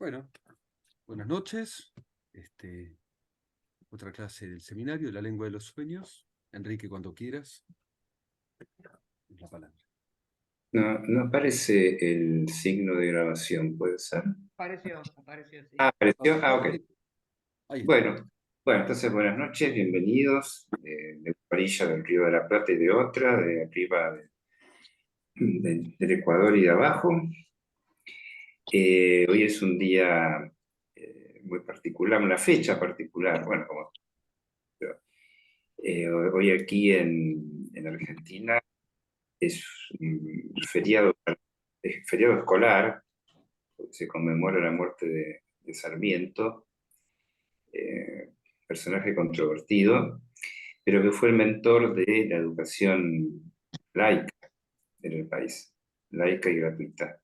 Bueno, buenas noches. Otra clase del seminario, La lengua de los sueños. Enrique, cuando quieras, la palabra. No aparece el signo de grabación, ¿puede ser? Apareció, sí. Apareció. Ok. Ahí está. Bueno, entonces buenas noches, bienvenidos de una orilla del Río de la Plata y de otra, de arriba del Ecuador y de abajo. Hoy es un día muy particular, una fecha particular. Bueno, hoy aquí en Argentina es un feriado escolar. Se conmemora la muerte de Sarmiento, personaje controvertido, pero que fue el mentor de la educación laica en el país, laica y gratuita.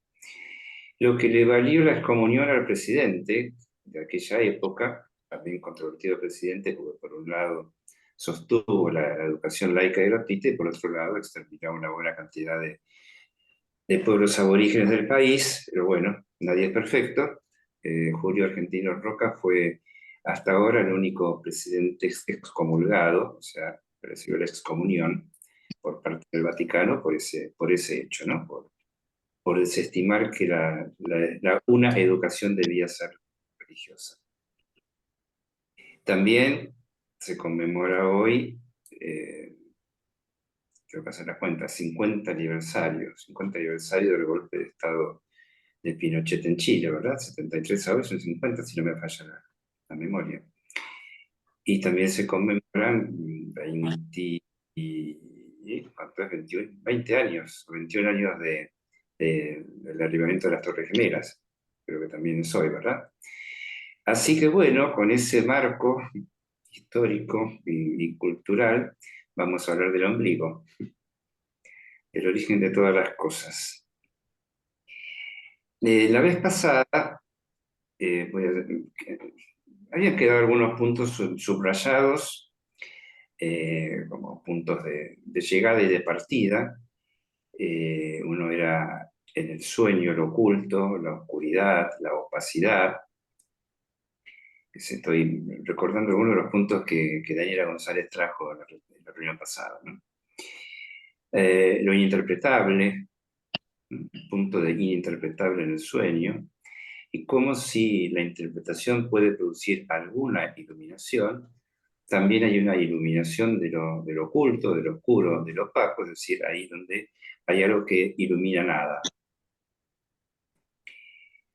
Lo que le valió la excomunión al presidente de aquella época, también controvertido presidente, porque por un lado sostuvo la educación laica y gratuita y por otro lado exterminó una buena cantidad de pueblos aborígenes del país, pero bueno, nadie es perfecto. Julio Argentino Roca fue hasta ahora el único presidente excomulgado, o sea, recibió la excomunión por parte del Vaticano por ese hecho, ¿no? Por desestimar que una educación debía ser religiosa. También se conmemora hoy, creo que hacer la cuenta, 50 aniversario del golpe de Estado de Pinochet en Chile, ¿verdad? 73 ahora son 50, si no me falla la memoria. Y también se conmemoran 20, ¿cuánto es? 21, 20 años, 21 años del derribamiento de las Torres Gemelas, creo que también es hoy, ¿verdad? Así que bueno, con ese marco histórico y cultural, vamos a hablar del ombligo, el origen de todas las cosas. La vez pasada, eh, voy a- habían quedado algunos puntos subrayados, como puntos de llegada y de partida. Uno era en el sueño, lo oculto, la oscuridad, la opacidad. Estoy recordando algunos de los puntos que Daniela González trajo en la reunión pasada, ¿no? Lo ininterpretable, el punto de ininterpretable en el sueño, y cómo si la interpretación puede producir alguna iluminación, también hay una iluminación de lo oculto, de lo oscuro, de lo opaco, es decir, ahí donde hay algo que ilumina nada.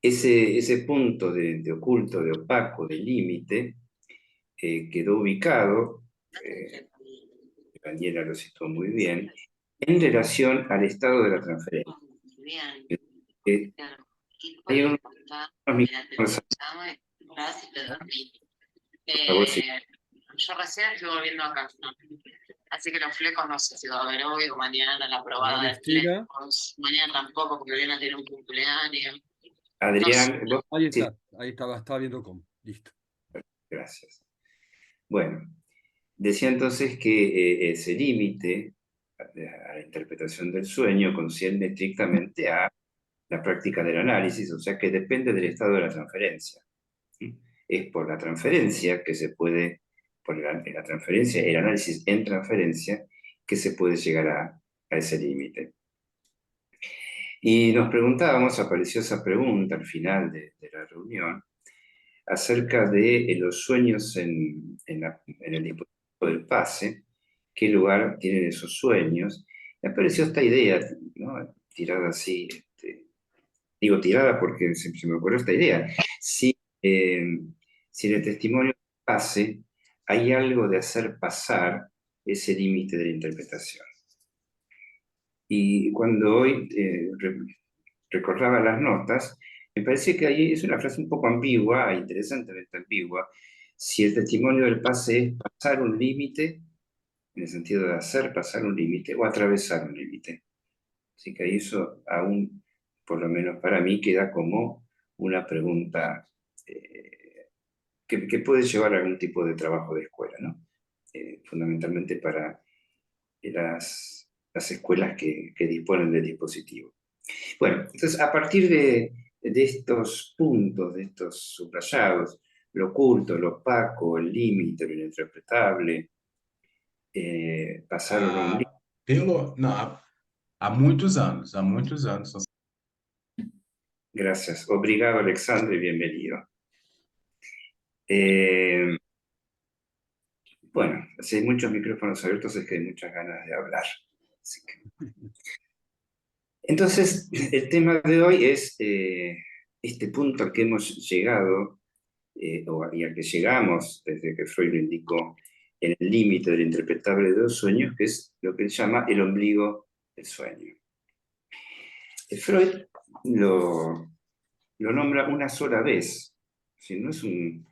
Ese punto de oculto, de opaco, de límite, quedó ubicado, Daniela lo citó muy bien, en relación al estado de la transferencia. Eh, hay unos micrófonos, por favor, sí. Yo recién estoy volviendo a casa. Así que los flecos no sé si va a haber hoy o mañana la probada de flecos. Mañana tampoco, porque Oriana tiene un cumpleaños. Adrián, No sé. Ahí estaba viendo cómo. Listo. Gracias. Bueno, decía entonces que ese límite a la interpretación del sueño concierne estrictamente a la práctica del análisis, o sea que depende del estado de la transferencia. ¿Sí? Es por la transferencia que se puede, la transferencia, el análisis en transferencia, que se puede llegar a ese límite. Y nos preguntábamos, apareció esa pregunta al final de la reunión, acerca de los sueños en el dispositivo del pase, qué lugar tienen esos sueños. Me apareció esta idea, ¿no? Tirada así, digo tirada porque se me ocurrió esta idea. Si en el testimonio del pase hay algo de hacer pasar ese límite de la interpretación. Y cuando hoy recordaba las notas, me parece que ahí es una frase un poco ambigua, interesantemente ambigua. Si el testimonio del pase es pasar un límite, en el sentido de hacer pasar un límite o atravesar un límite. Así que eso aún, por lo menos para mí, queda como una pregunta que puede llevar a algún tipo de trabajo de escuela, ¿no? Fundamentalmente para las escuelas que disponen del dispositivo. Bueno, entonces a partir de estos puntos, de estos subrayados, lo oculto, lo opaco, el límite, lo interpretable, pasaron a un límite. Há muitos anos, Gracias. Obrigado, Alexandre, bienvenido. Eh, bueno, si hay muchos micrófonos abiertos es que hay muchas ganas de hablar. Así que... Entonces, el tema de hoy es este punto al que hemos llegado, y al que llegamos desde que Freud lo indicó, en el límite del interpretable de los sueños, que es lo que él llama el ombligo del sueño. Freud lo nombra una sola vez, si no es un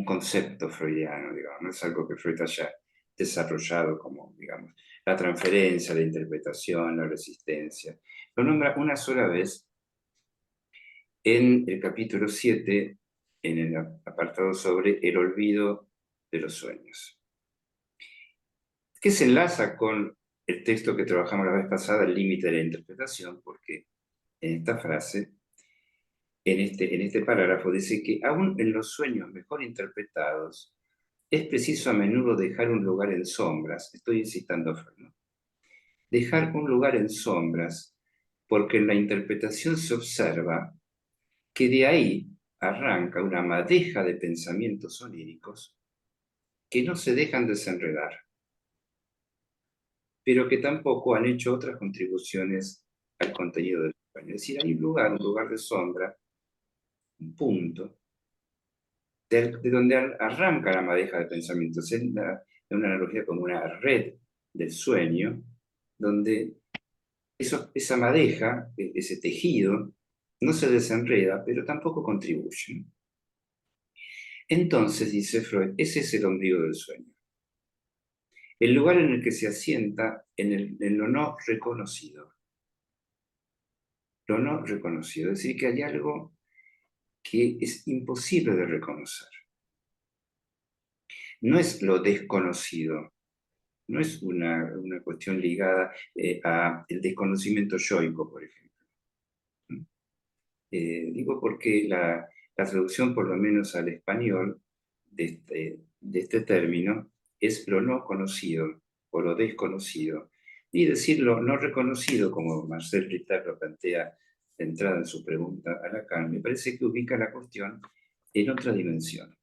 concepto freudiano, digamos, no es algo que Freud haya desarrollado como, digamos, la transferencia, la interpretación, la resistencia. Lo nombra una sola vez en el capítulo 7, en el apartado sobre el olvido de los sueños, que se enlaza con el texto que trabajamos la vez pasada, el límite de la interpretación, porque en esta frase, en este parágrafo, dice que aún en los sueños mejor interpretados, es preciso a menudo dejar un lugar en sombras. Estoy incitando a Freud, ¿no? Dejar un lugar en sombras, porque en la interpretación se observa que de ahí arranca una madeja de pensamientos oníricos que no se dejan desenredar, pero que tampoco han hecho otras contribuciones al contenido del sueño. Es decir, hay un lugar de sombra, un punto, de donde arranca la madeja de pensamientos. Es una analogía como una red del sueño, donde esa madeja, ese tejido, no se desenreda, pero tampoco contribuye. Entonces, dice Freud, ese es el ombligo del sueño. El lugar en el que se asienta en lo no reconocido. Lo no reconocido. Es decir, que hay algo que es imposible de reconocer. No es lo desconocido, no es una cuestión ligada al desconocimiento yoico, por ejemplo. Digo porque la traducción, por lo menos al español, de este término, es lo no conocido o lo desconocido. Y decirlo no reconocido, como Marcel Ritter lo plantea de entrada en su pregunta a Lacan, me parece que ubica la cuestión en otra dimensión.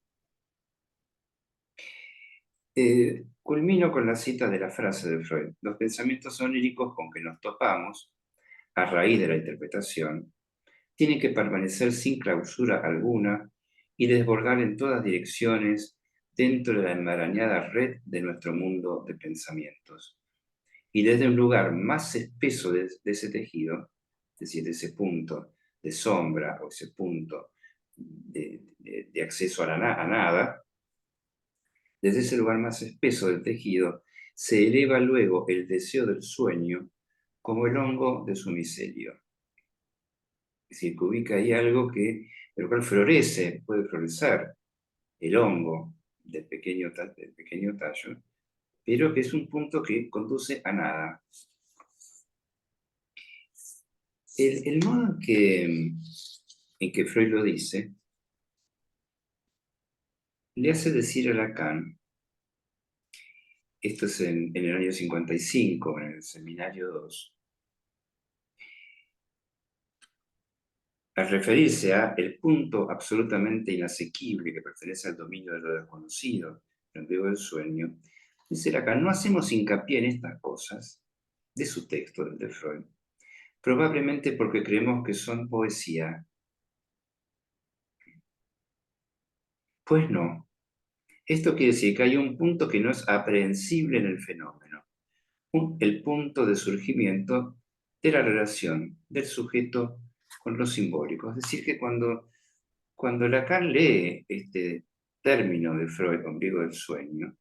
Culmino con la cita de la frase de Freud. Los pensamientos oníricos con que nos topamos, a raíz de la interpretación, tienen que permanecer sin clausura alguna y desbordar en todas direcciones dentro de la enmarañada red de nuestro mundo de pensamientos. Y desde un lugar más espeso de ese tejido, es decir, de ese punto de sombra o ese punto de acceso a nada, desde ese lugar más espeso del tejido, se eleva luego el deseo del sueño como el hongo de su micelio. Es decir, que ubica ahí algo de lo cual florece, puede florecer el hongo del pequeño tallo, pero que es un punto que conduce a nada. El modo en que Freud lo dice, le hace decir a Lacan, esto es en el año 55, en el seminario 2, al referirse a el punto absolutamente inasequible que pertenece al dominio de lo desconocido, el ombligo del sueño, dice Lacan, no hacemos hincapié en estas cosas de su texto, del de Freud, probablemente porque creemos que son poesía. Pues no. Esto quiere decir que hay un punto que no es aprehensible en el fenómeno, el punto de surgimiento de la relación del sujeto con lo simbólico. Es decir, que cuando Lacan lee este término de Freud, ombligo del sueño,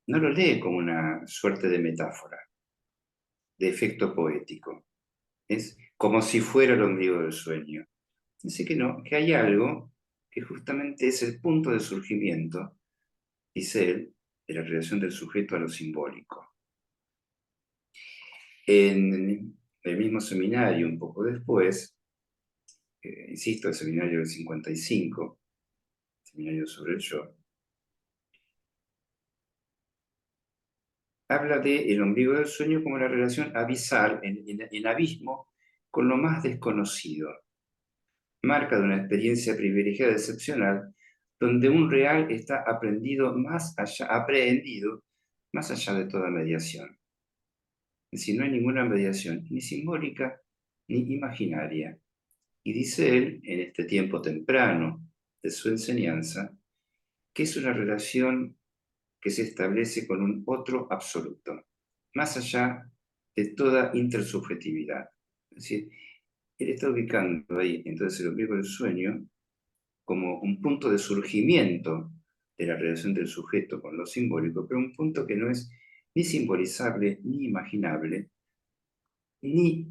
no lo lee como una suerte de metáfora, de efecto poético. Es como si fuera el ombligo del sueño. Dice que no, que hay algo que justamente es el punto de surgimiento, dice él, de la relación del sujeto a lo simbólico. En el mismo seminario, un poco después, insisto, el seminario del 55, seminario sobre el yo, habla de el ombligo del sueño como la relación abisal, en abismo, con lo más desconocido. Marca de una experiencia privilegiada excepcional, donde un real está aprehendido más allá de toda mediación. Es decir, no hay ninguna mediación, ni simbólica ni imaginaria. Y dice él, en este tiempo temprano de su enseñanza, que es una relación que se establece con un otro absoluto, más allá de toda intersubjetividad. Es decir, él está ubicando ahí entonces el ombligo del sueño como un punto de surgimiento de la relación del sujeto con lo simbólico, pero un punto que no es ni simbolizable, ni imaginable, ni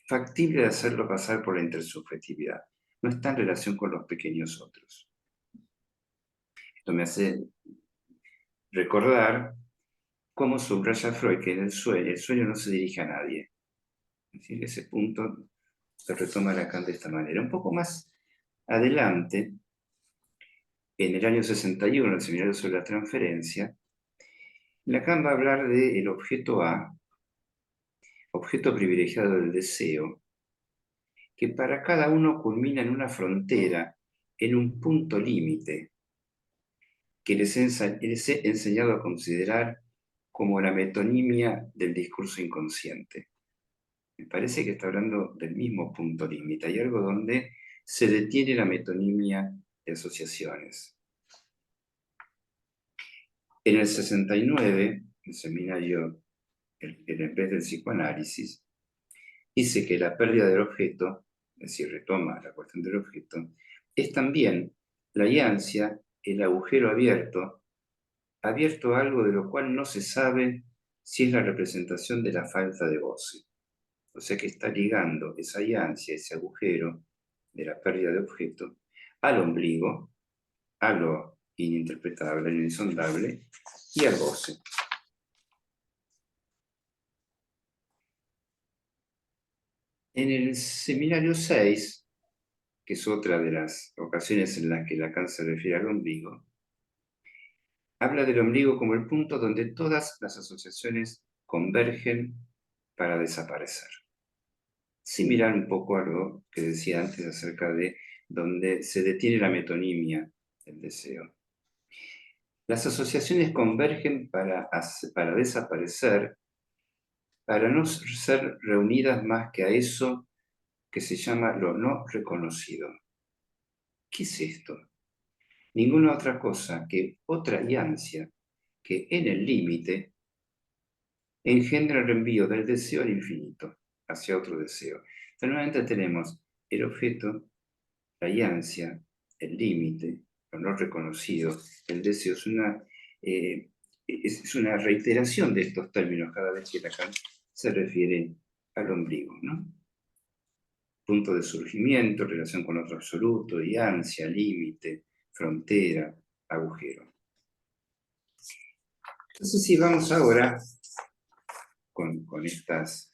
factible de hacerlo pasar por la intersubjetividad. No está en relación con los pequeños otros. Esto me hace recordar cómo subraya Freud que en el sueño no se dirige a nadie. Es decir, ese punto se retoma Lacan de esta manera. Un poco más adelante, en el año 61, en el seminario sobre la transferencia, Lacan va a hablar del objeto A, objeto privilegiado del deseo, que para cada uno culmina en una frontera, en un punto límite, que les he enseñado a considerar como la metonimia del discurso inconsciente. Me parece que está hablando del mismo punto límite. Hay algo donde se detiene la metonimia de asociaciones. En el 69, el seminario en vez del psicoanálisis, dice que la pérdida del objeto, es decir, retoma la cuestión del objeto, es también la iancia, el agujero abierto a algo de lo cual no se sabe si es la representación de la falta de goce. O sea que está ligando esa iancia, ese agujero de la pérdida de objeto, al ombligo, a lo ininterpretable, lo insondable, y al goce. En el seminario 6, que es otra de las ocasiones en las que Lacan se refiere al ombligo, habla del ombligo como el punto donde todas las asociaciones convergen para desaparecer. Similar un poco a lo que decía antes acerca de donde se detiene la metonimia del deseo. Las asociaciones convergen para desaparecer, para no ser reunidas más que a eso que se llama lo no reconocido. ¿Qué es esto? Ninguna otra cosa que otra alianza que en el límite engendra el envío del deseo al infinito, hacia otro deseo. Entonces, nuevamente tenemos el objeto, la alianza, el límite, lo no reconocido, el deseo. Es una reiteración de estos términos cada vez que Lacan se refiere al ombligo, ¿no? Punto de surgimiento, relación con otro absoluto, ansia, límite, frontera, agujero. Entonces, si vamos ahora con estas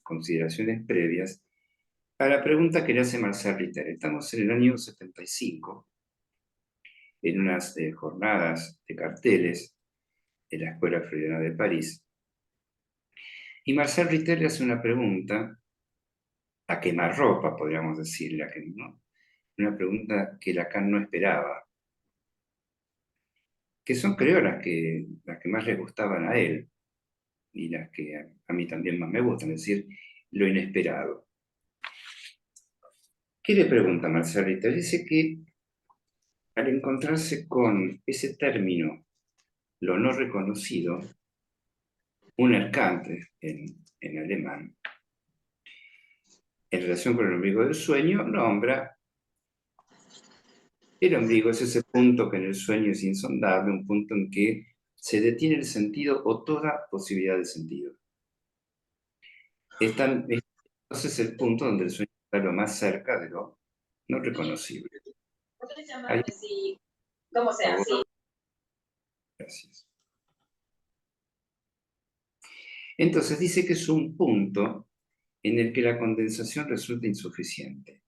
consideraciones previas a la pregunta que le hace Marcel Ritter. Estamos en el año 75, en unas jornadas de carteles de la Escuela Freudiana de París, y Marcel Ritter le hace una pregunta a quemarropa, podríamos decirle, ¿no? Una pregunta que Lacan no esperaba, que son, creo, las que más le gustaban a él, y las que a mí también más me gustan, es decir, lo inesperado. ¿Qué le pregunta Marcel Ritter? Dice que al encontrarse con ese término, lo no reconocido, Unerkannte en alemán, en relación con el ombligo del sueño, nombra el ombligo, es ese punto que en el sueño es insondable, un punto en que se detiene el sentido o toda posibilidad de sentido. Entonces el punto donde el sueño está lo más cerca de lo no reconocible. Ahí, ¿Cómo se hace? gracias. Entonces dice que es un punto en el que la condensación resulta insuficiente.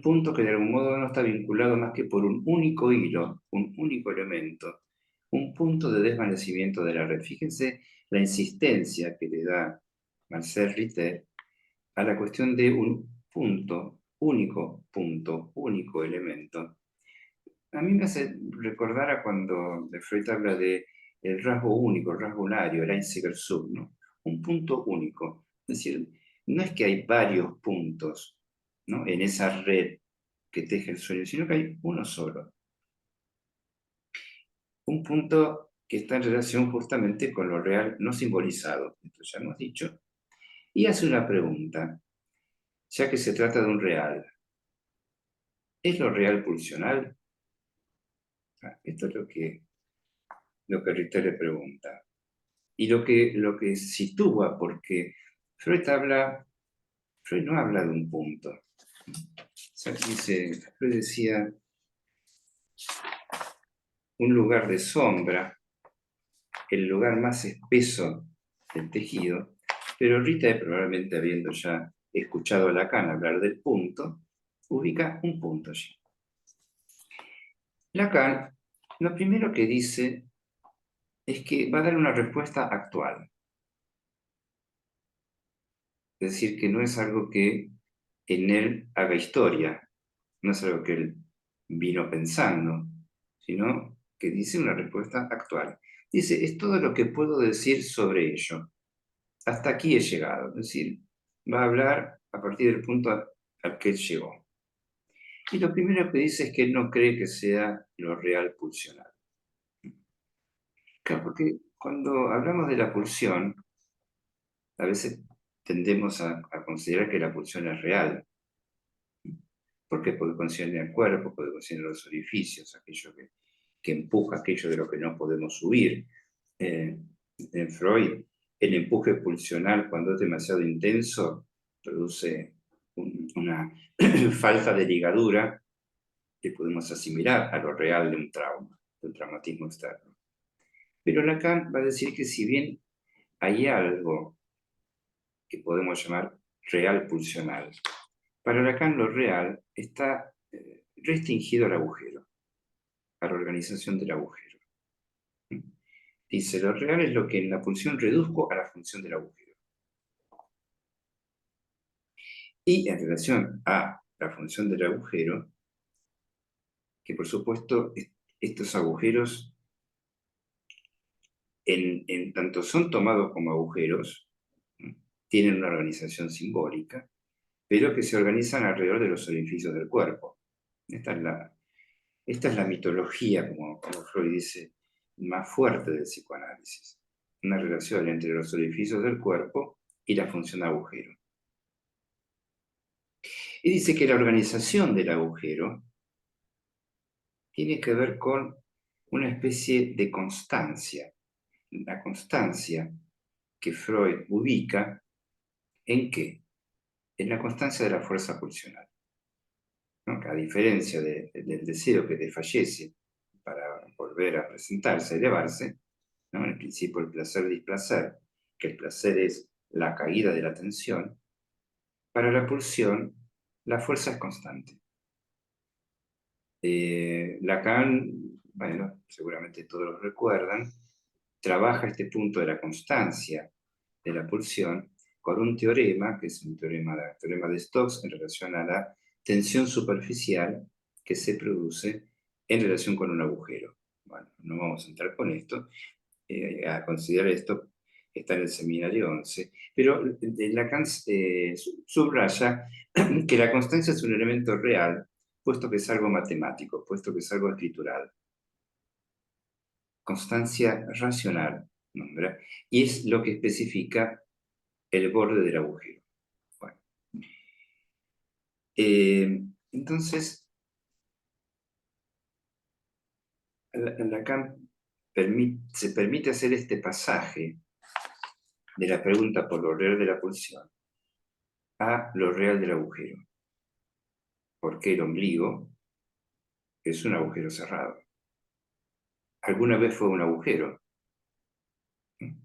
punto que de algún modo no está vinculado más que por un único hilo, un único elemento, un punto de desvanecimiento de la red. Fíjense la insistencia que le da Marcel Ritter a la cuestión de un punto, único elemento. A mí me hace recordar a cuando Freud habla de el rasgo único, el rasgo unario, el Einziger-Sub, ¿no? Un punto único. Es decir, no es que hay varios puntos, ¿no?, en esa red que teje el sueño, sino que hay uno solo. Un punto que está en relación justamente con lo real no simbolizado, esto ya hemos dicho, y hace una pregunta, ya que se trata de un real. ¿Es lo real pulsional? Esto es lo que Ritter le pregunta. Y lo que sitúa, porque Freud no habla de un punto. O sea, Freud decía, un lugar de sombra, el lugar más espeso del tejido, pero Ritter, probablemente habiendo ya escuchado a Lacan hablar del punto, ubica un punto allí. Lacan, lo primero que dice es que va a dar una respuesta actual. Es decir, que no es algo que en él haga historia, no es algo que él vino pensando, sino que dice una respuesta actual. Dice, es todo lo que puedo decir sobre ello. Hasta aquí he llegado. Es decir, va a hablar a partir del punto al que él llegó. Y lo primero que dice es que él no cree que sea lo real pulsional. Claro, porque cuando hablamos de la pulsión, a veces tendemos a considerar que la pulsión es real. ¿Por qué? Porque concierne al cuerpo, porque concierne los orificios, aquello que empuja, aquello de lo que no podemos huir. En Freud, el empuje pulsional, cuando es demasiado intenso, produce una falta de ligadura que podemos asimilar a lo real de un trauma, de un traumatismo externo. Pero Lacan va a decir que si bien hay algo que podemos llamar real pulsional, para Lacan lo real está restringido al agujero, a la organización del agujero. Dice, lo real es lo que en la pulsión reduzco a la función del agujero. Y en relación a la función del agujero, que por supuesto estos agujeros, en tanto son tomados como agujeros, tienen una organización simbólica, pero que se organizan alrededor de los orificios del cuerpo. Esta es la mitología, como Freud dice, más fuerte del psicoanálisis. Una relación entre los orificios del cuerpo y la función agujero. Y dice que la organización del agujero tiene que ver con una especie de constancia. La constancia que Freud ubica ¿en qué? En la constancia de la fuerza pulsional, ¿no? Que a diferencia del deseo que desfallece para volver a presentarse, elevarse, ¿no? En el principio el placer-displacer, que el placer es la caída de la tensión, para la pulsión la fuerza es constante. Lacan, bueno, seguramente todos lo recuerdan, trabaja este punto de la constancia de la pulsión con un teorema, que es un teorema de Stokes en relación a la tensión superficial que se produce en relación con un agujero. Bueno, no vamos a entrar con esto, a considerar esto está en el seminario 11, pero Lacan subraya que la constancia es un elemento real, puesto que es algo matemático, puesto que es algo escritural. Constancia racional, nombra, y es lo que especifica el borde del agujero. Bueno. Entonces, Lacan se permite hacer este pasaje de la pregunta por lo real de la pulsión a lo real del agujero. Porque el ombligo es un agujero cerrado. Alguna vez fue un agujero.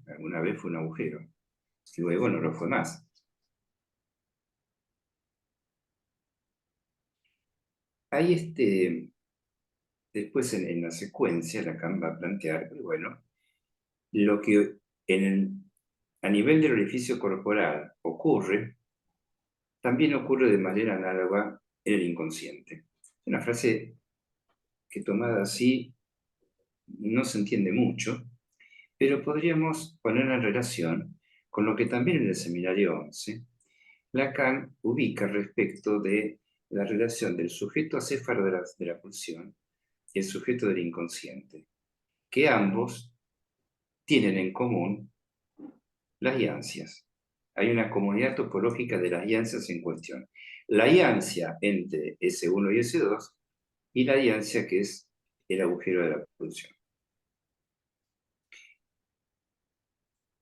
Alguna vez fue un agujero. Y luego no lo fue más. Hay después en la secuencia, Lacan va a plantear que, bueno, lo que a nivel del orificio corporal ocurre, también ocurre de manera análoga en el inconsciente. Es una frase que tomada así no se entiende mucho, pero podríamos ponerla en relación con lo que también en el seminario 11 Lacan ubica respecto de la relación del sujeto acéfalo de la pulsión y el sujeto del inconsciente, que ambos tienen en común las iancias. Hay una comunidad topológica de las iancias en cuestión. La iancia entre S1 y S2 y la iancia que es el agujero de la pulsión.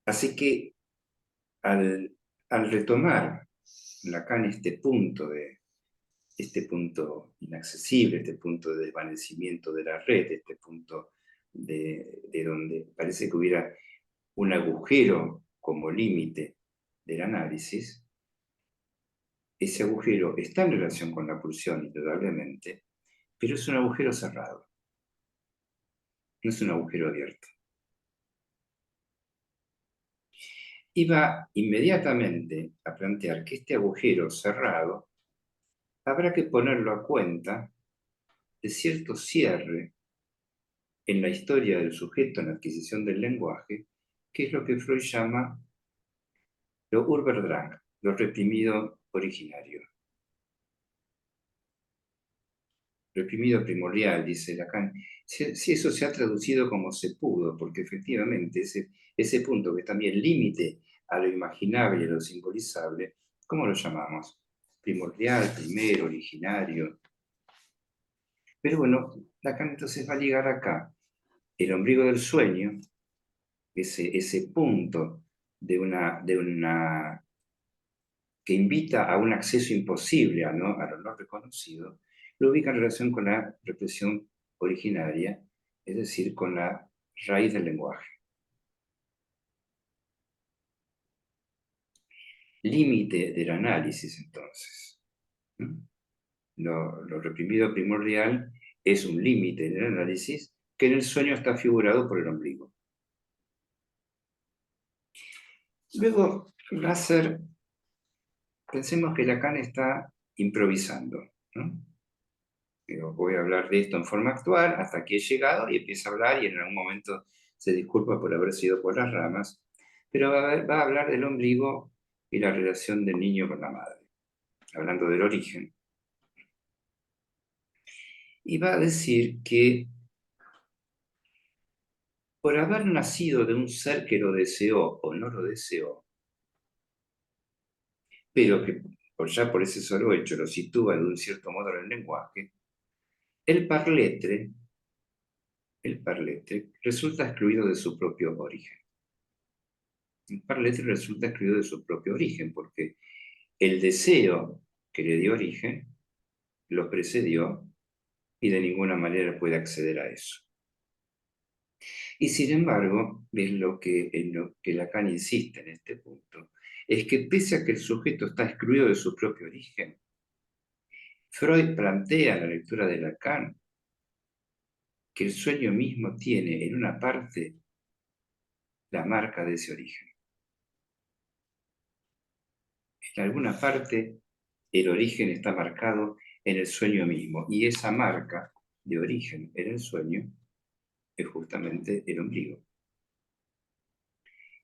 Así que al retomar Lacan este punto inaccesible, este punto de desvanecimiento de la red, este punto de donde parece que hubiera un agujero como límite del análisis, ese agujero está en relación con la pulsión, indudablemente, pero es un agujero cerrado, no es un agujero abierto. Y va inmediatamente a plantear que este agujero cerrado habrá que ponerlo a cuenta de cierto cierre en la historia del sujeto en la adquisición del lenguaje, que es lo que Freud llama lo Urberdrang, lo reprimido originario. Reprimido primordial, dice Lacan. Si eso se ha traducido como se pudo, porque efectivamente ese punto que es también límite a lo imaginable y a lo simbolizable, ¿cómo lo llamamos? Primordial, primero, originario. Pero bueno, Lacan entonces va a ligar acá el ombligo del sueño, ese punto de una que invita a un acceso imposible a lo no reconocido, lo ubica en relación con la represión originaria, es decir, con la raíz del lenguaje. Límite del análisis, entonces. Lo reprimido primordial es un límite del análisis que en el sueño está figurado por el ombligo. Luego va a ser, pensemos que Lacan está improvisando, ¿no? Voy a hablar de esto en forma actual hasta que he llegado y empieza a hablar y en algún momento se disculpa por haber sido por las ramas, pero va a hablar del ombligo y la relación del niño con la madre, hablando del origen. Y va a decir que por haber nacido de un ser que lo deseó o no lo deseó, pero que ya por ese solo hecho lo sitúa de un cierto modo en el lenguaje, el parletre resulta excluido de su propio origen. El parletre resulta excluido de su propio origen, porque el deseo que le dio origen lo precedió y de ninguna manera puede acceder a eso. Y sin embargo, en lo que Lacan insiste en este punto, es que pese a que el sujeto está excluido de su propio origen, Freud plantea en la lectura de Lacan que el sueño mismo tiene en una parte la marca de ese origen. En alguna parte el origen está marcado en el sueño mismo y esa marca de origen en el sueño es justamente el ombligo.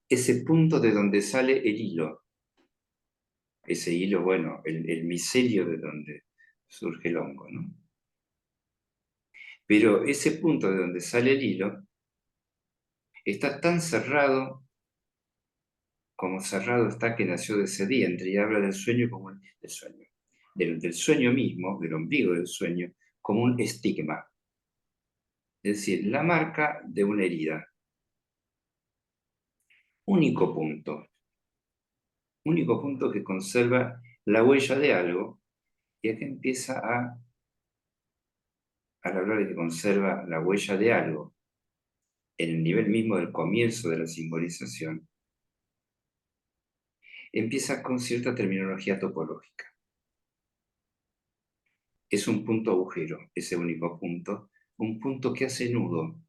Ese punto de donde sale el hilo, ese hilo, bueno, el micelio de donde surge el hongo, ¿no? Pero ese punto de donde sale el hilo está tan cerrado como cerrado está que nació de ese vientre, y habla del sueño como del sueño, del sueño mismo, del ombligo del sueño, como un estigma, es decir, la marca de una herida. Único punto que conserva la huella de algo, y aquí empieza al hablar de que conserva la huella de algo, en el nivel mismo del comienzo de la simbolización, empieza con cierta terminología topológica. es un punto agujero, ese único punto, un punto que hace nudo.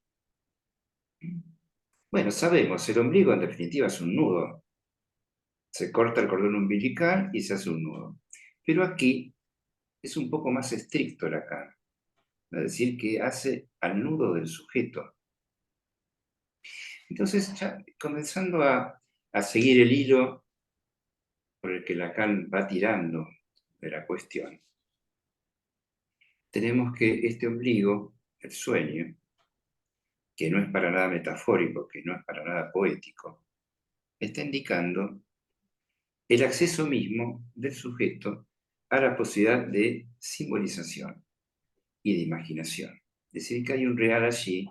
Bueno, sabemos, el ombligo en definitiva es un nudo. Se corta el cordón umbilical y se hace un nudo. Pero aquí es un poco más estricto Lacan. Es decir, que hace al nudo del sujeto. Entonces, ya comenzando a seguir el hilo por el que Lacan va tirando de la cuestión, tenemos que este ombligo, el sueño, que no es para nada metafórico, que no es para nada poético, está indicando el acceso mismo del sujeto a la posibilidad de simbolización y de imaginación. Es decir, que hay un real allí,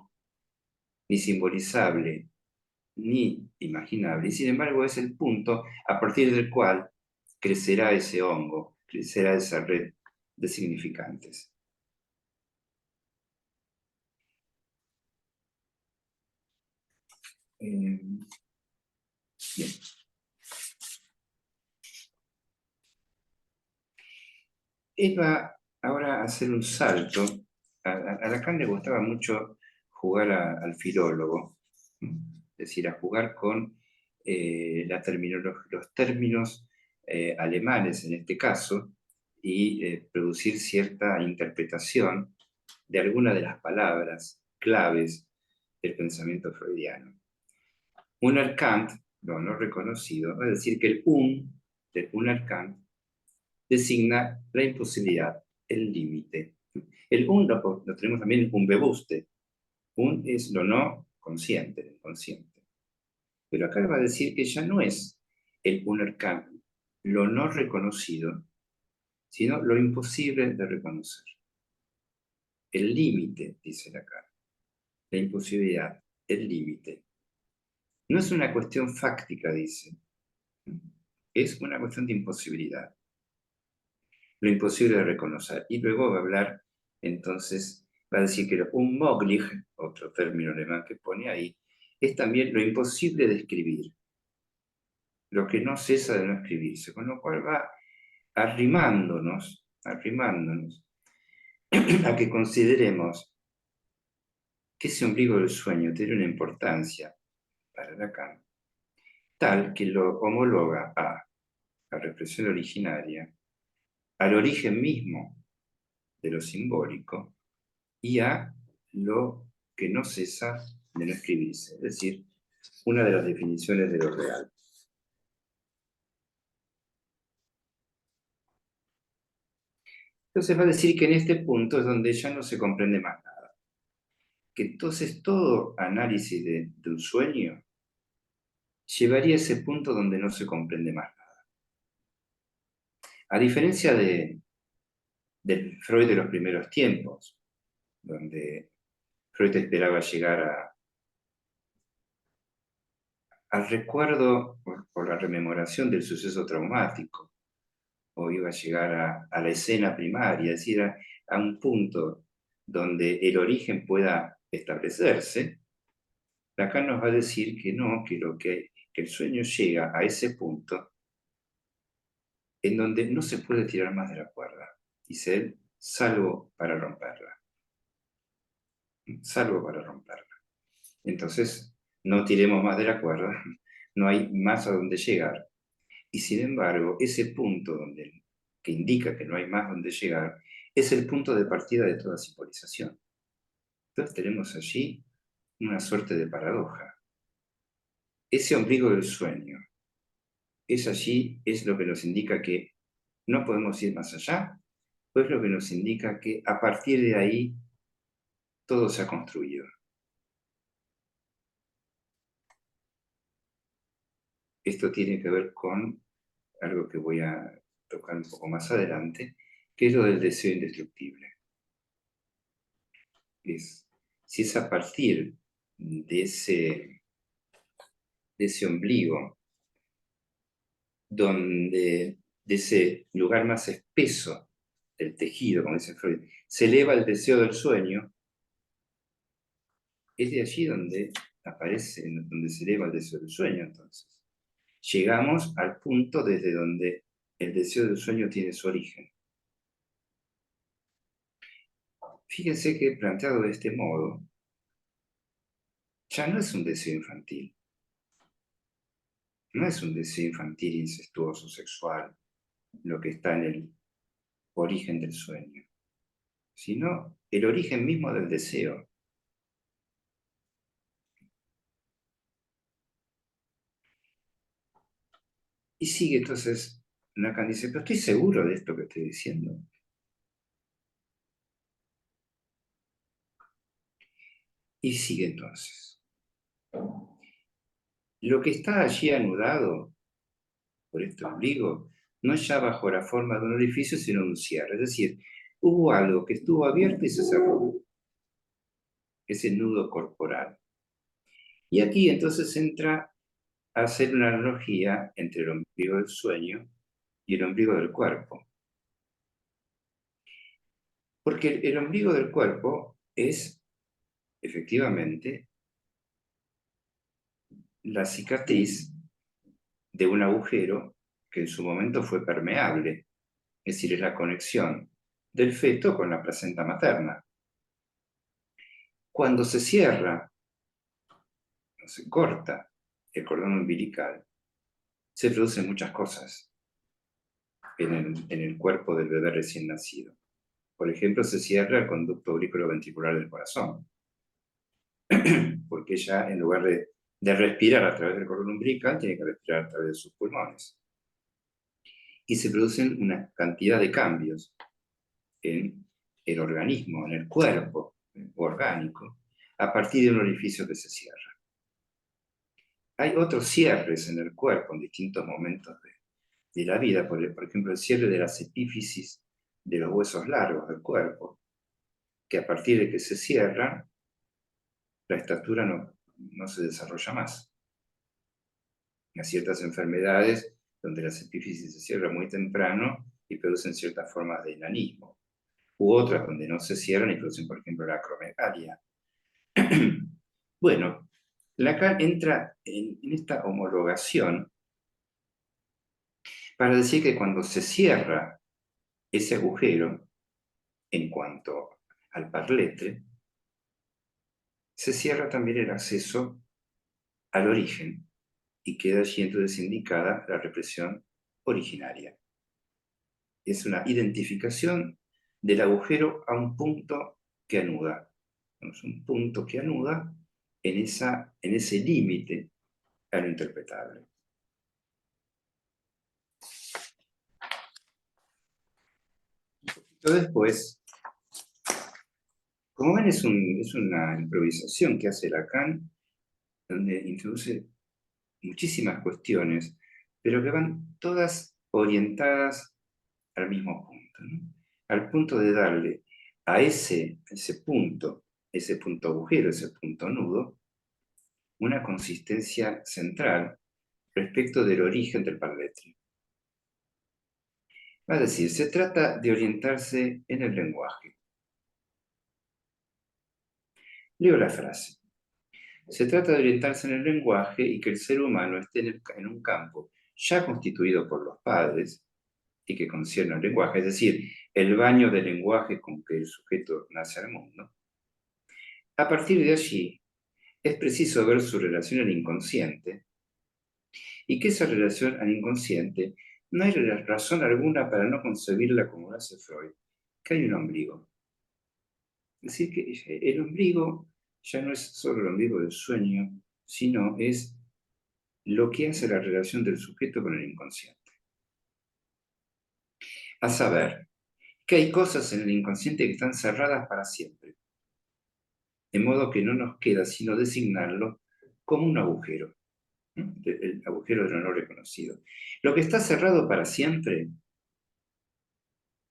ni simbolizable, ni imaginable, y sin embargo es el punto a partir del cual crecerá ese hongo, crecerá esa red de significantes. Bien. Él va ahora a hacer un salto. A Lacan le gustaba mucho jugar al filólogo, es decir, a jugar con los términos alemanes en este caso, y producir cierta interpretación de alguna de las palabras claves del pensamiento freudiano. Un Kant, lo no reconocido, es decir, que el de un Kant designa la imposibilidad, el límite. El lo tenemos también en unbewusste. Es lo no consciente, el inconsciente. Pero acá va a decir que ya no es el Kant, lo no reconocido, sino lo imposible de reconocer. El límite, dice Lacan. La imposibilidad, el límite. No es una cuestión fáctica, dice. Es una cuestión de imposibilidad. Lo imposible de reconocer. Y luego va a hablar, entonces, va a decir que un Unmöglich, otro término alemán que pone ahí, es también lo imposible de escribir, lo que no cesa de no escribirse, con lo cual va arrimándonos a que consideremos que ese ombligo del sueño tiene una importancia para Lacan, tal que lo homologa a la represión originaria, al origen mismo de lo simbólico y a lo que no cesa de no escribirse, es decir, una de las definiciones de lo real. Entonces va a decir que en este punto es donde ya no se comprende más nada. Que entonces todo análisis de un sueño llevaría a ese punto donde no se comprende más nada. A diferencia del Freud de los primeros tiempos, donde Freud esperaba llegar al recuerdo por la rememoración del suceso traumático, o iba a llegar a la escena primaria, es decir, a un punto donde el origen pueda establecerse. Lacan nos va a decir que no, que el sueño llega a ese punto en donde no se puede tirar más de la cuerda, dice él, salvo para romperla. Salvo para romperla. Entonces, no tiremos más de la cuerda, no hay más a donde llegar. Y sin embargo, ese punto que indica que no hay más donde llegar, es el punto de partida de toda simbolización. Entonces tenemos allí una suerte de paradoja. Ese ombligo del sueño, es lo que nos indica que no podemos ir más allá, o es lo que nos indica que a partir de ahí todo se ha construido. Esto tiene que ver con algo que voy a tocar un poco más adelante, que es lo del deseo indestructible. Si es a partir de ese ombligo, de ese lugar más espeso del tejido, como dice Freud, se eleva el deseo del sueño, es de allí donde aparece, donde se eleva el deseo del sueño, entonces. Llegamos al punto desde donde el deseo del sueño tiene su origen. fíjense que planteado de este modo, ya no es un deseo infantil. No es un deseo infantil, incestuoso, sexual, lo que está en el origen del sueño, sino el origen mismo del deseo. Y sigue entonces, Lacan dice, pero estoy seguro de esto que estoy diciendo. Y sigue entonces. Lo que está allí anudado por este ombligo no es ya bajo la forma de un orificio, sino de un cierre. Es decir, hubo algo que estuvo abierto y se cerró. Ese nudo corporal. Y aquí entonces entra a hacer una analogía entre el ombligo del sueño y el ombligo del cuerpo. Porque el ombligo del cuerpo es, efectivamente, la cicatriz de un agujero que en su momento fue permeable, es decir, es la conexión del feto con la placenta materna. Cuando se cierra o se corta el cordón umbilical, se producen muchas cosas en el cuerpo del bebé recién nacido. Por ejemplo, se cierra el conducto auriculoventricular del corazón, porque ella, en lugar de respirar a través del cordón umbilical, tiene que respirar a través de sus pulmones. Y se producen una cantidad de cambios en el organismo, en el cuerpo orgánico, a partir de un orificio que se cierra. Hay otros cierres en el cuerpo en distintos momentos de la vida, por ejemplo, el cierre de las epífisis de los huesos largos del cuerpo, que a partir de que se cierran, la estatura no se desarrolla más. Hay ciertas enfermedades donde las epífisis se cierran muy temprano y producen ciertas formas de enanismo, u otras donde no se cierran y producen, por ejemplo, la acromegalia. Bueno, Lacan entra en esta homologación para decir que cuando se cierra ese agujero, en cuanto al parletre, se cierra también el acceso al origen y queda allí entonces indicada la represión originaria. Es una identificación del agujero a un punto que anuda. Es un punto que anuda en ese límite a lo interpretable. Después, como ven, es una improvisación que hace Lacan, donde introduce muchísimas cuestiones, pero que van todas orientadas al mismo punto, ¿no? Al punto de darle a ese punto agujero, ese punto nudo, una consistencia central respecto del origen del parletre. Es decir, se trata de orientarse en el lenguaje. Leo la frase. Se trata de orientarse en el lenguaje y que el ser humano esté en un campo ya constituido por los padres y que concierne al lenguaje, es decir, el baño de lenguaje con que el sujeto nace al mundo. A partir de allí, es preciso ver su relación al inconsciente y que esa relación al inconsciente no hay razón alguna para no concebirla como lo hace Freud, que hay un ombligo. Es decir, que el ombligo ya no es solo el ombligo del sueño, sino es lo que hace la relación del sujeto con el inconsciente. A saber, que hay cosas en el inconsciente que están cerradas para siempre, de modo que no nos queda sino designarlo como un agujero, ¿no? El agujero de lo no reconocido. Lo que está cerrado para siempre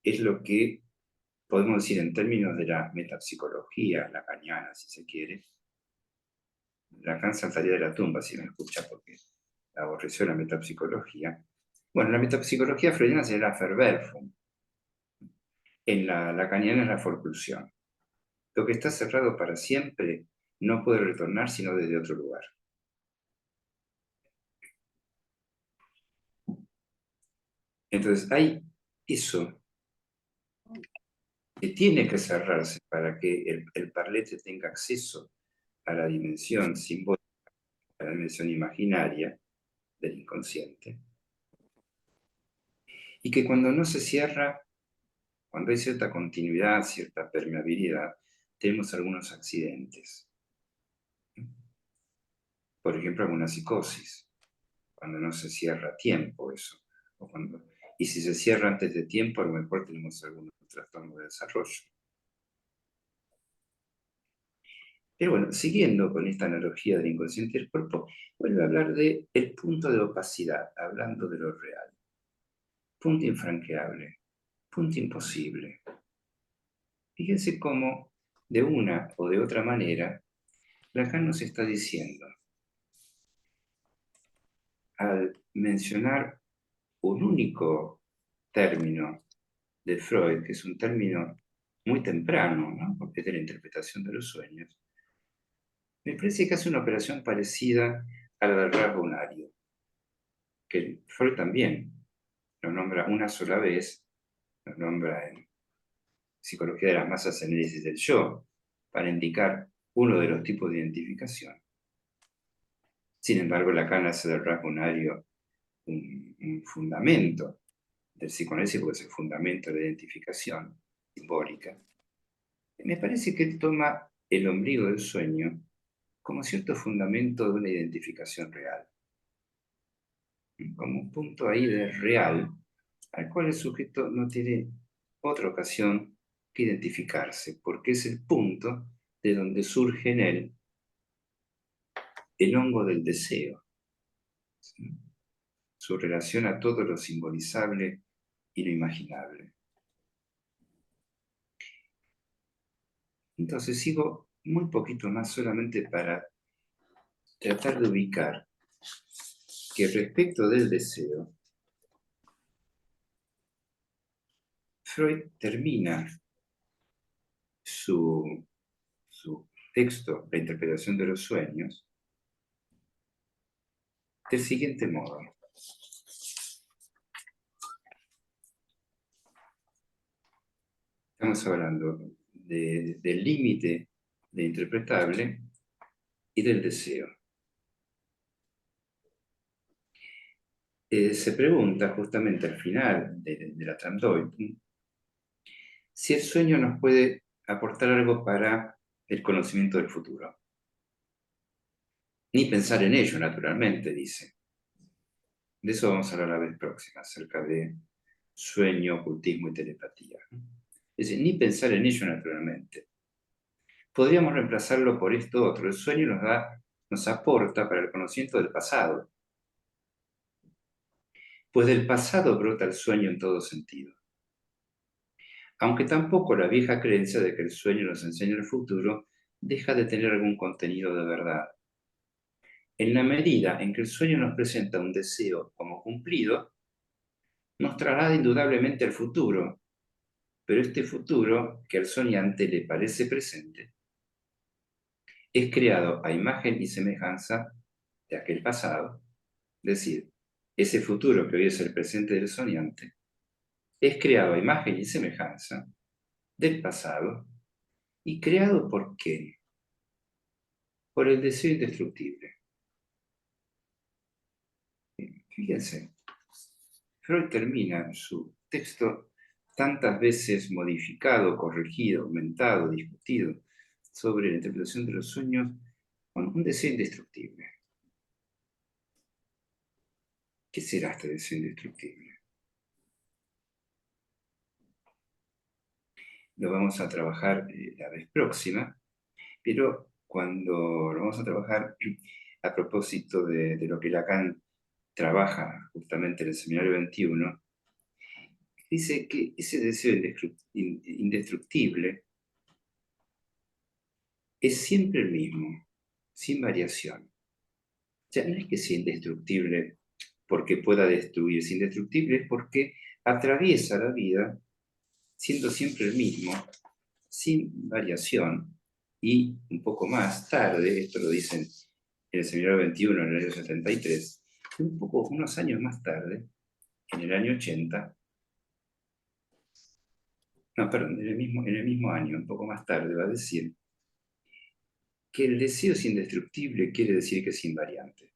es lo que podemos decir en términos de la metapsicología lacaniana, si se quiere. Lacan saltaría de la tumba si me escucha porque aborreció la metapsicología. Bueno, la metapsicología freudiana sería la Verwerfung. En la lacaniana es la forclusión. Lo que está cerrado para siempre no puede retornar sino desde otro lugar. Entonces hay eso que tiene que cerrarse para que el parlete tenga acceso a la dimensión simbólica, a la dimensión imaginaria del inconsciente. Y que cuando no se cierra, cuando hay cierta continuidad, cierta permeabilidad, tenemos algunos accidentes. Por ejemplo, alguna psicosis, cuando no se cierra a tiempo eso. Y si se cierra antes de tiempo, a lo mejor tenemos algunos trastornos de desarrollo. Pero bueno, siguiendo con esta analogía del inconsciente del cuerpo, vuelve a hablar del punto de opacidad, hablando de lo real. Punto infranqueable, punto imposible. Fíjense cómo, de una o de otra manera, Lacan nos está diciendo, al mencionar un único término de Freud, que es un término muy temprano, ¿no? Porque es de la interpretación de los sueños, me parece que hace una operación parecida a la del rasgo unario, que Freud también lo nombra una sola vez, lo nombra en Psicología de las Masas, Análisis del Yo, para indicar uno de los tipos de identificación. Sin embargo, Lacan hace del rasgo unario un fundamento del psicoanálisis, porque es el fundamento de la identificación simbólica. Me parece que él toma el ombligo del sueño como cierto fundamento de una identificación real, como un punto ahí de real, al cual el sujeto no tiene otra ocasión que identificarse, porque es el punto de donde surge en él el hongo del deseo, ¿sí? Su relación a todo lo simbolizable y lo imaginable. Entonces sigo muy poquito más solamente para tratar de ubicar que respecto del deseo, Freud termina su texto, La interpretación de los sueños, del siguiente modo. Estamos hablando del límite de interpretable y del deseo. Se pregunta justamente al final de la Traumdeutung si el sueño nos puede aportar algo para el conocimiento del futuro. Ni pensar en ello, naturalmente, dice. De eso vamos a hablar la vez próxima, acerca de sueño, ocultismo y telepatía. Es decir, ni pensar en ello, naturalmente. Podríamos reemplazarlo por esto otro. El sueño nos aporta para el conocimiento del pasado. Pues del pasado brota el sueño en todo sentido. Aunque tampoco la vieja creencia de que el sueño nos enseña el futuro deja de tener algún contenido de verdad. En la medida en que el sueño nos presenta un deseo como cumplido, nos traslada indudablemente al futuro, pero este futuro, que al soñante le parece presente, es creado a imagen y semejanza de aquel pasado. Es decir, ese futuro que hoy es el presente del soñante, es creado a imagen y semejanza del pasado, y creado ¿por qué? Por el deseo indestructible. Fíjense, Freud termina su texto tantas veces modificado, corregido, aumentado, discutido sobre la interpretación de los sueños con un deseo indestructible. ¿Qué será este deseo indestructible? Lo vamos a trabajar la vez próxima, pero cuando lo vamos a trabajar a propósito de lo que Lacan trabaja justamente en el Seminario 21, dice que ese deseo indestructible es siempre el mismo, sin variación. O sea, no es que sea indestructible porque pueda destruirse, indestructible es porque atraviesa la vida siendo siempre el mismo, sin variación, y un poco más tarde, esto lo dicen en el Seminario 21, en el año 73, y unos años más tarde, en el año 80, no, perdón, en el mismo año, un poco más tarde, va a decir que el deseo es indestructible, quiere decir que es invariante.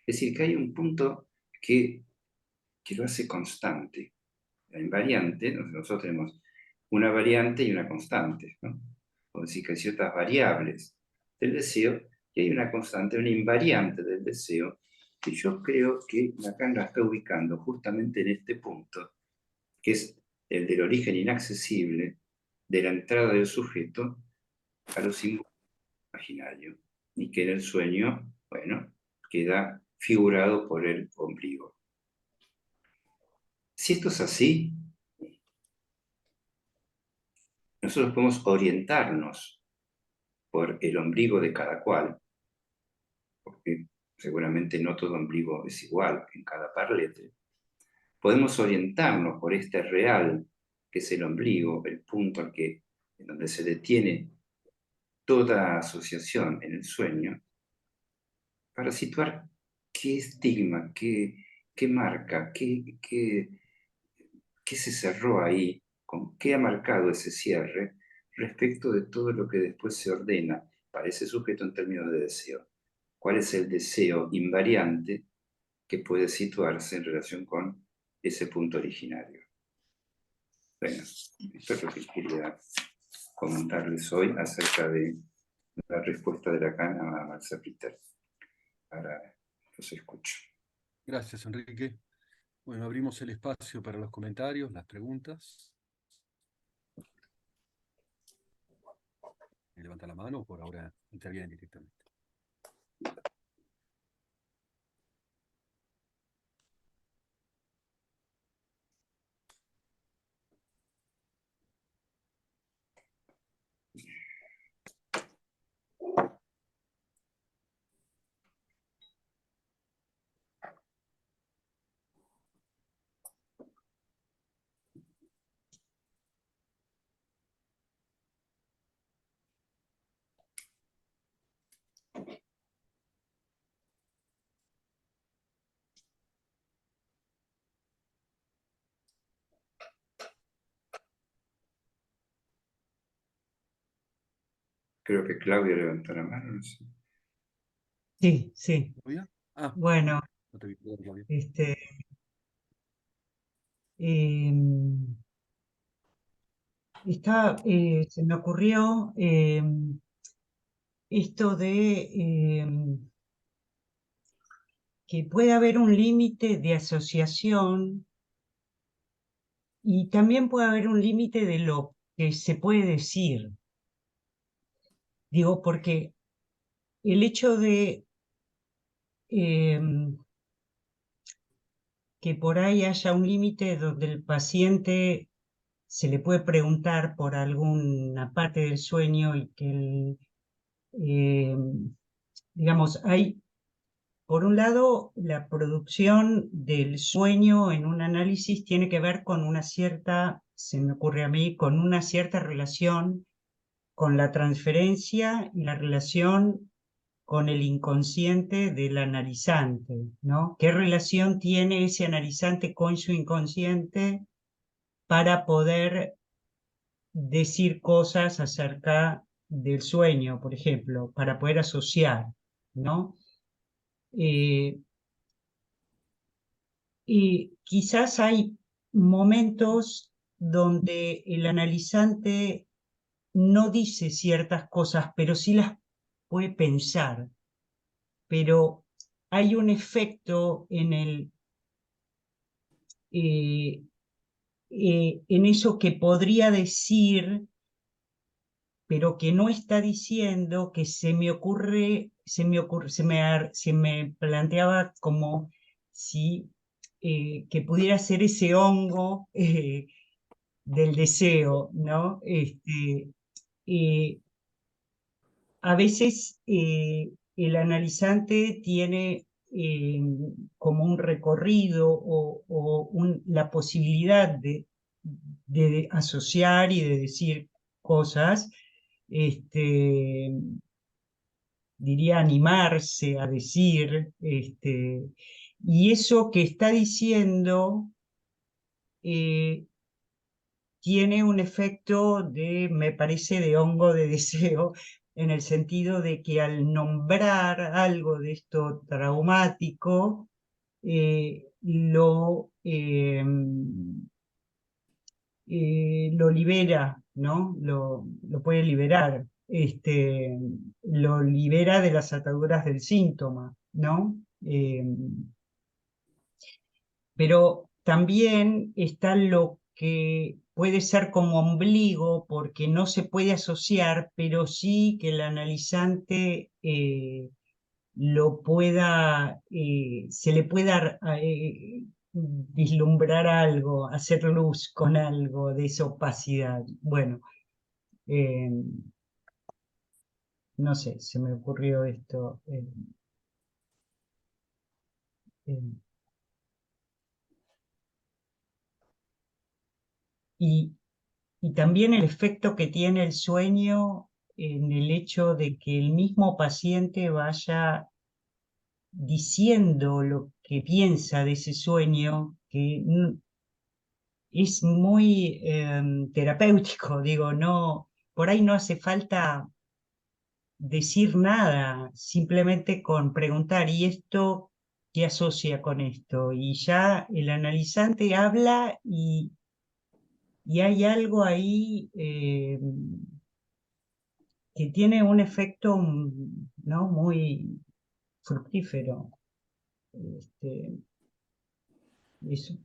Es decir, que hay un punto que lo hace constante. La invariante, nosotros tenemos una variante y una constante, ¿no? Es decir, que hay ciertas variables del deseo y hay una constante, una invariante del deseo, que yo creo que Lacan la está ubicando justamente en este punto, que es el del origen inaccesible de la entrada del sujeto a lo símbolo imaginario, y que en el sueño, bueno, queda figurado por el ombligo. Si esto es así, nosotros podemos orientarnos por el ombligo de cada cual, porque seguramente no todo ombligo es igual en cada parlete. Podemos orientarnos por este real, que es el ombligo, el punto en donde se detiene toda asociación en el sueño, para situar qué estigma, qué marca, qué se cerró ahí, con qué ha marcado ese cierre respecto de todo lo que después se ordena para ese sujeto en términos de deseo. ¿Cuál es el deseo invariante que puede situarse en relación con ese punto originario? Bueno, esto es lo que quería comentarles hoy acerca de la respuesta de Lacan a Marcel Peter. Ahora los escucho. Gracias, Enrique. Bueno, abrimos el espacio para los comentarios, las preguntas. Levanta la mano o por ahora interviene directamente. Creo que Claudia levantó la mano, no sé. Sí, sí. ¿Claudia? Ah, Bueno, no te vi, perdón, Claudia. em, se me ocurrió esto de que puede haber un límite de asociación y también puede haber un límite de lo que se puede decir. Digo, porque el hecho de que por ahí haya un límite donde el paciente se le puede preguntar por alguna parte del sueño y que digamos, hay, por un lado, la producción del sueño en un análisis tiene que ver con una cierta, se me ocurre a mí, con una cierta relación con la transferencia y la relación con el inconsciente del analizante, ¿no? ¿Qué relación tiene ese analizante con su inconsciente para poder decir cosas acerca del sueño, por ejemplo, para poder asociar, ¿no? Y quizás hay momentos donde el analizante no dice ciertas cosas, pero sí las puede pensar, pero hay un efecto eh, en eso que podría decir, pero que no está diciendo, que se me planteaba como si que pudiera ser ese hongo del deseo, ¿no? A veces el analizante tiene como un recorrido o la posibilidad de asociar y de decir cosas, diría animarse a decir, y eso que está diciendo tiene un efecto me parece, de hongo de deseo, en el sentido de que al nombrar algo de esto traumático, lo libera, ¿no? Lo puede liberar, lo libera de las ataduras del síntoma, ¿no? Pero también está lo que puede ser como ombligo, porque no se puede asociar, pero sí que el analizante se le pueda vislumbrar algo, hacer luz con algo de esa opacidad. Bueno, eh, no sé, se me ocurrió esto. Eh, y, y también el efecto que tiene el sueño en el hecho de que el mismo paciente vaya diciendo lo que piensa de ese sueño, que es muy terapéutico, digo, no, por ahí no hace falta decir nada, simplemente con preguntar, ¿y esto qué asocia con esto? Y ya el analizante habla y hay algo ahí que tiene un efecto, ¿no? Muy fructífero. Este, eso.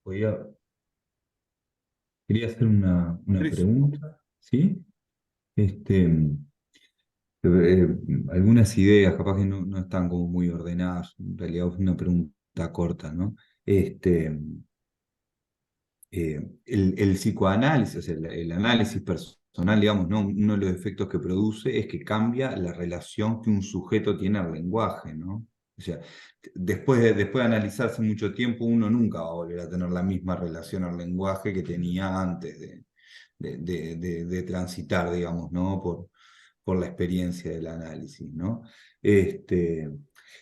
Voy a- Quería hacer una Patricio. pregunta, ¿sí? Este, algunas ideas, capaz que no están como muy ordenadas, en realidad es una pregunta corta, ¿no? El psicoanálisis, o sea, el análisis personal, digamos, ¿no? Uno de los efectos que produce es que cambia la relación que un sujeto tiene al lenguaje, ¿no? O sea, después de analizarse mucho tiempo, uno nunca va a volver a tener la misma relación al lenguaje que tenía antes de transitar, digamos, ¿no? Por la experiencia del análisis, ¿no? Este,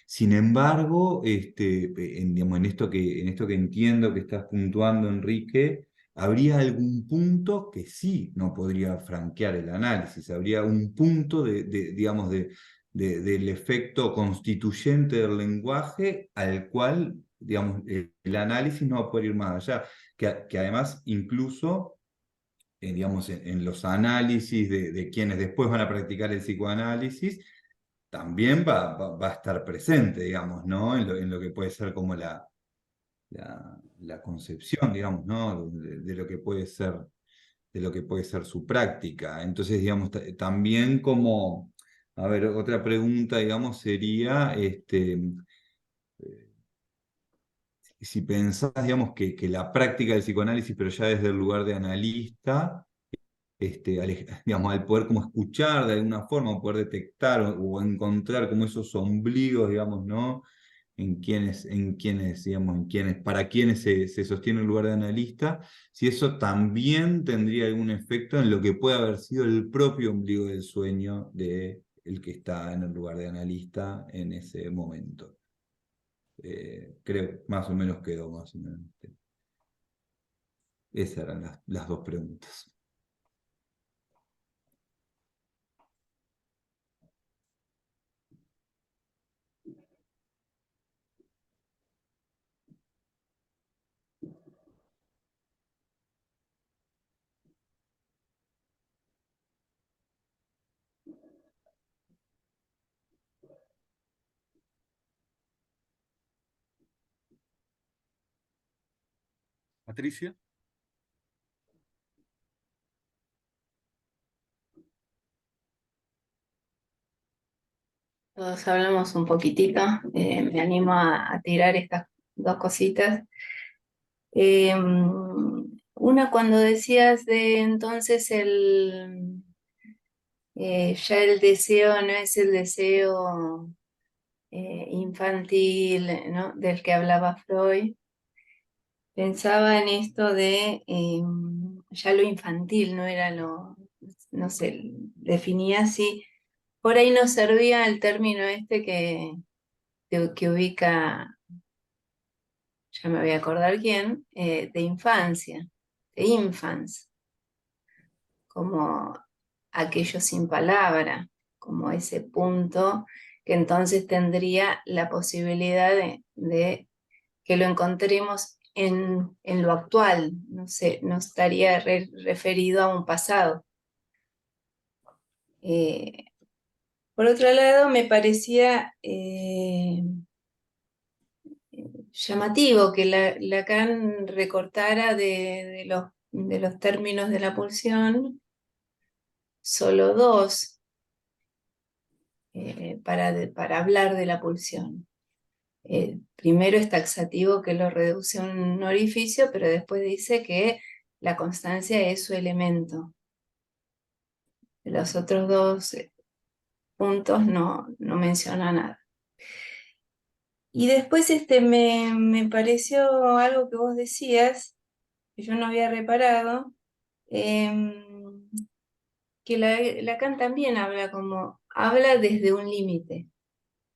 Sin embargo, digamos, en esto que entiendo que estás puntuando, Enrique, habría algún punto que sí no podría franquear el análisis, habría un punto digamos, del efecto constituyente del lenguaje al cual, digamos, el análisis no va a poder ir más allá, que además incluso digamos, en los análisis de quienes después van a practicar el psicoanálisis, también va a estar presente, digamos, ¿no? En lo que puede ser como la concepción, digamos, ¿no? De lo que puede ser, de lo que puede ser su práctica. Entonces, digamos, también como, a ver, otra pregunta, digamos, sería, si pensás, digamos, que la práctica del psicoanálisis, pero ya desde el lugar de analista, digamos, al poder como escuchar de alguna forma, o poder detectar o encontrar como esos ombligos, digamos, ¿no? Digamos, para quienes se sostiene el lugar de analista, si eso también tendría algún efecto en lo que puede haber sido el propio ombligo del sueño de el que está en el lugar de analista en ese momento. Creo, más o menos quedó más o menos. Esas eran las dos preguntas. Patricia. Todos hablamos un poquitito. Me animo a tirar estas dos cositas. Una, cuando decías de entonces ya el deseo no es el deseo infantil, ¿no?, del que hablaba Freud. Pensaba en esto de ya lo infantil, no era no sé, definía así. Por ahí no servía el término este que ubica, ya me voy a acordar quién, de infancia, de infants, como aquello sin palabra, como ese punto que entonces tendría la posibilidad de que lo encontremos en lo actual, no sé, no estaría referido a un pasado. Por otro lado, me parecía llamativo que Lacan recortara de los términos de la pulsión solo dos para hablar de la pulsión. Primero es taxativo que lo reduce a un orificio, pero después dice que la constancia es su elemento. Los otros dos puntos no menciona nada. Y después me pareció algo que vos decías, que yo no había reparado, que Lacan también habla desde un límite,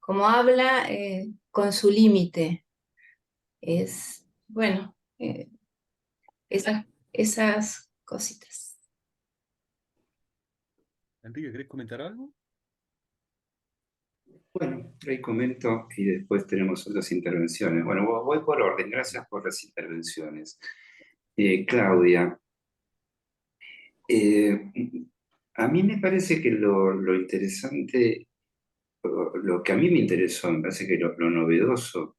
como habla con su límite. Bueno, esas cositas. Enrique, ¿querés comentar algo? Bueno, ahí comento y después tenemos otras intervenciones. Bueno, voy por orden, gracias por las intervenciones. Claudia, a mí me parece que lo interesante, lo que a mí me interesó, me parece que lo novedoso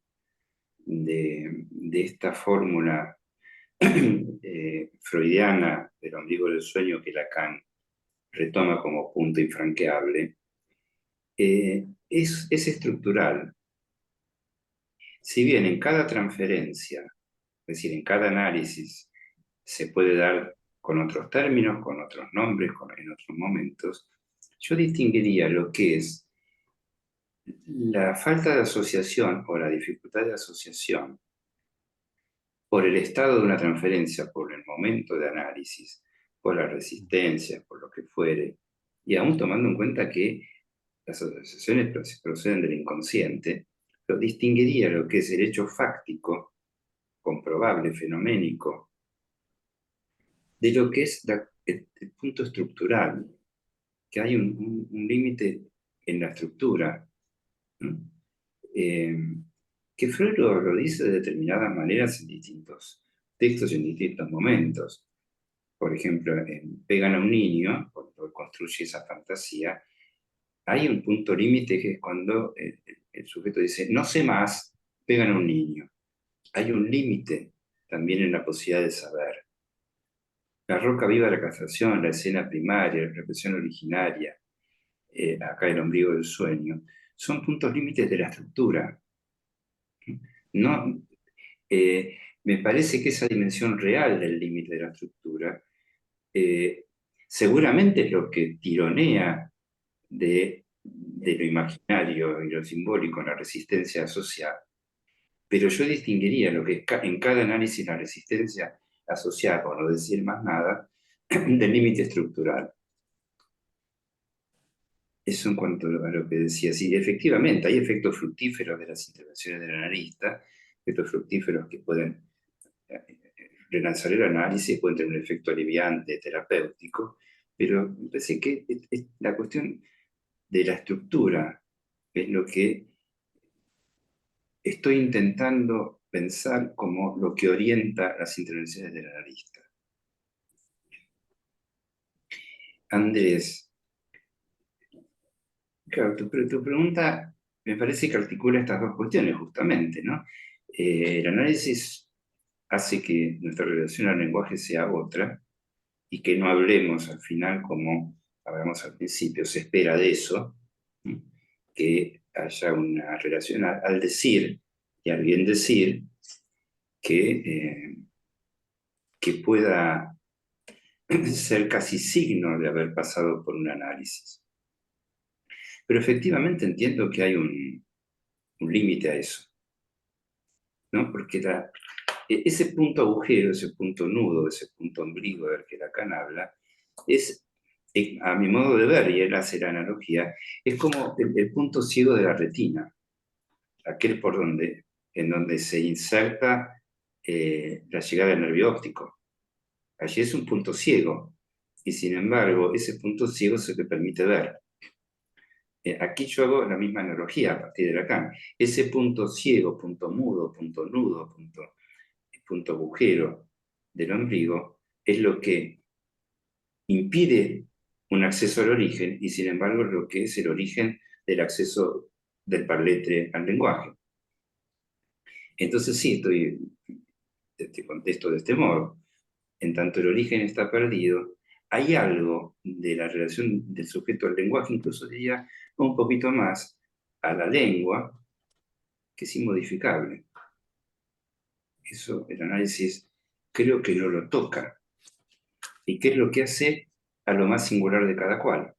de esta fórmula freudiana del ombligo del sueño que Lacan retoma como punto infranqueable, es estructural. Si bien en cada transferencia, es decir, en cada análisis, se puede dar con otros términos, con otros nombres, en otros momentos, yo distinguiría lo que es la falta de asociación o la dificultad de asociación por el estado de una transferencia, por el momento de análisis, por la resistencia, por lo que fuere, y aún tomando en cuenta que las asociaciones proceden del inconsciente, lo distinguiría lo que es el hecho fáctico, comprobable, fenoménico, de lo que es el punto estructural, que hay un límite en la estructura, ¿no? Que Freud lo dice de determinadas maneras en distintos textos y en distintos momentos. Por ejemplo, en Pegan a un niño, cuando construye esa fantasía, hay un punto límite que es cuando el sujeto dice, no sé más, pegan a un niño. Hay un límite también en la posibilidad de saber. La roca viva de la castración, la escena primaria, la represión originaria, acá el ombligo del sueño, son puntos límites de la estructura. No, me parece que esa dimensión real del límite de la estructura seguramente es lo que tironea de lo imaginario y lo simbólico en la resistencia social. Pero yo distinguiría lo que en cada análisis la resistencia asociada, por no decir más nada, del límite estructural. Eso en cuanto a lo que decía. Sí, efectivamente, hay efectos fructíferos de las intervenciones del analista, efectos fructíferos que pueden relanzar el análisis, pueden tener un efecto aliviante, terapéutico, pero me parece que la cuestión de la estructura es lo que estoy intentando pensar como lo que orienta las intervenciones del analista. Andrés, claro, tu pregunta me parece que articula estas dos cuestiones justamente, ¿no? El análisis hace que nuestra relación al lenguaje sea otra y que no hablemos al final como hablamos al principio, se espera de eso, ¿sí? Que haya una relación al decir y al bien decir que pueda ser casi signo de haber pasado por un análisis. Pero efectivamente entiendo que hay un límite a eso, ¿no? Porque ese punto agujero, ese punto nudo, ese punto ombligo del que Lacan habla, es, a mi modo de ver, y él hace la analogía, es como el punto ciego de la retina, aquel en donde se inserta la llegada del nervio óptico. Allí es un punto ciego, y sin embargo, ese punto ciego se te permite ver. Aquí yo hago la misma analogía a partir de Lacan. Ese punto ciego, punto mudo, punto nudo, punto agujero del ombligo, es lo que impide un acceso al origen y sin embargo es lo que es el origen del acceso del parletre al lenguaje. Entonces sí, te contesto de este modo. En tanto el origen está perdido, hay algo de la relación del sujeto al lenguaje, incluso diría un poquito más a la lengua, que es inmodificable. Eso el análisis creo que no lo toca. ¿Y qué es lo que hace a lo más singular de cada cual?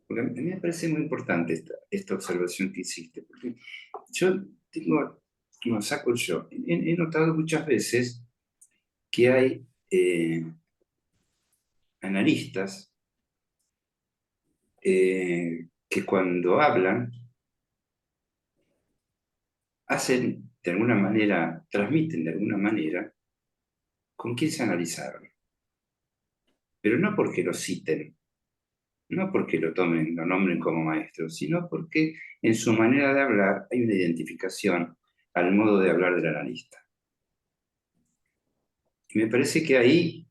Porque a mí me parece muy importante esta observación que hiciste, porque yo tengo, como saco yo, he notado muchas veces que hay analistas que cuando hablan hacen de alguna manera, transmiten de alguna manera con quién se analizaron. Pero no porque lo citen, no porque lo nombren como maestro, sino porque en su manera de hablar hay una identificación al modo de hablar del analista. Y me parece que ahí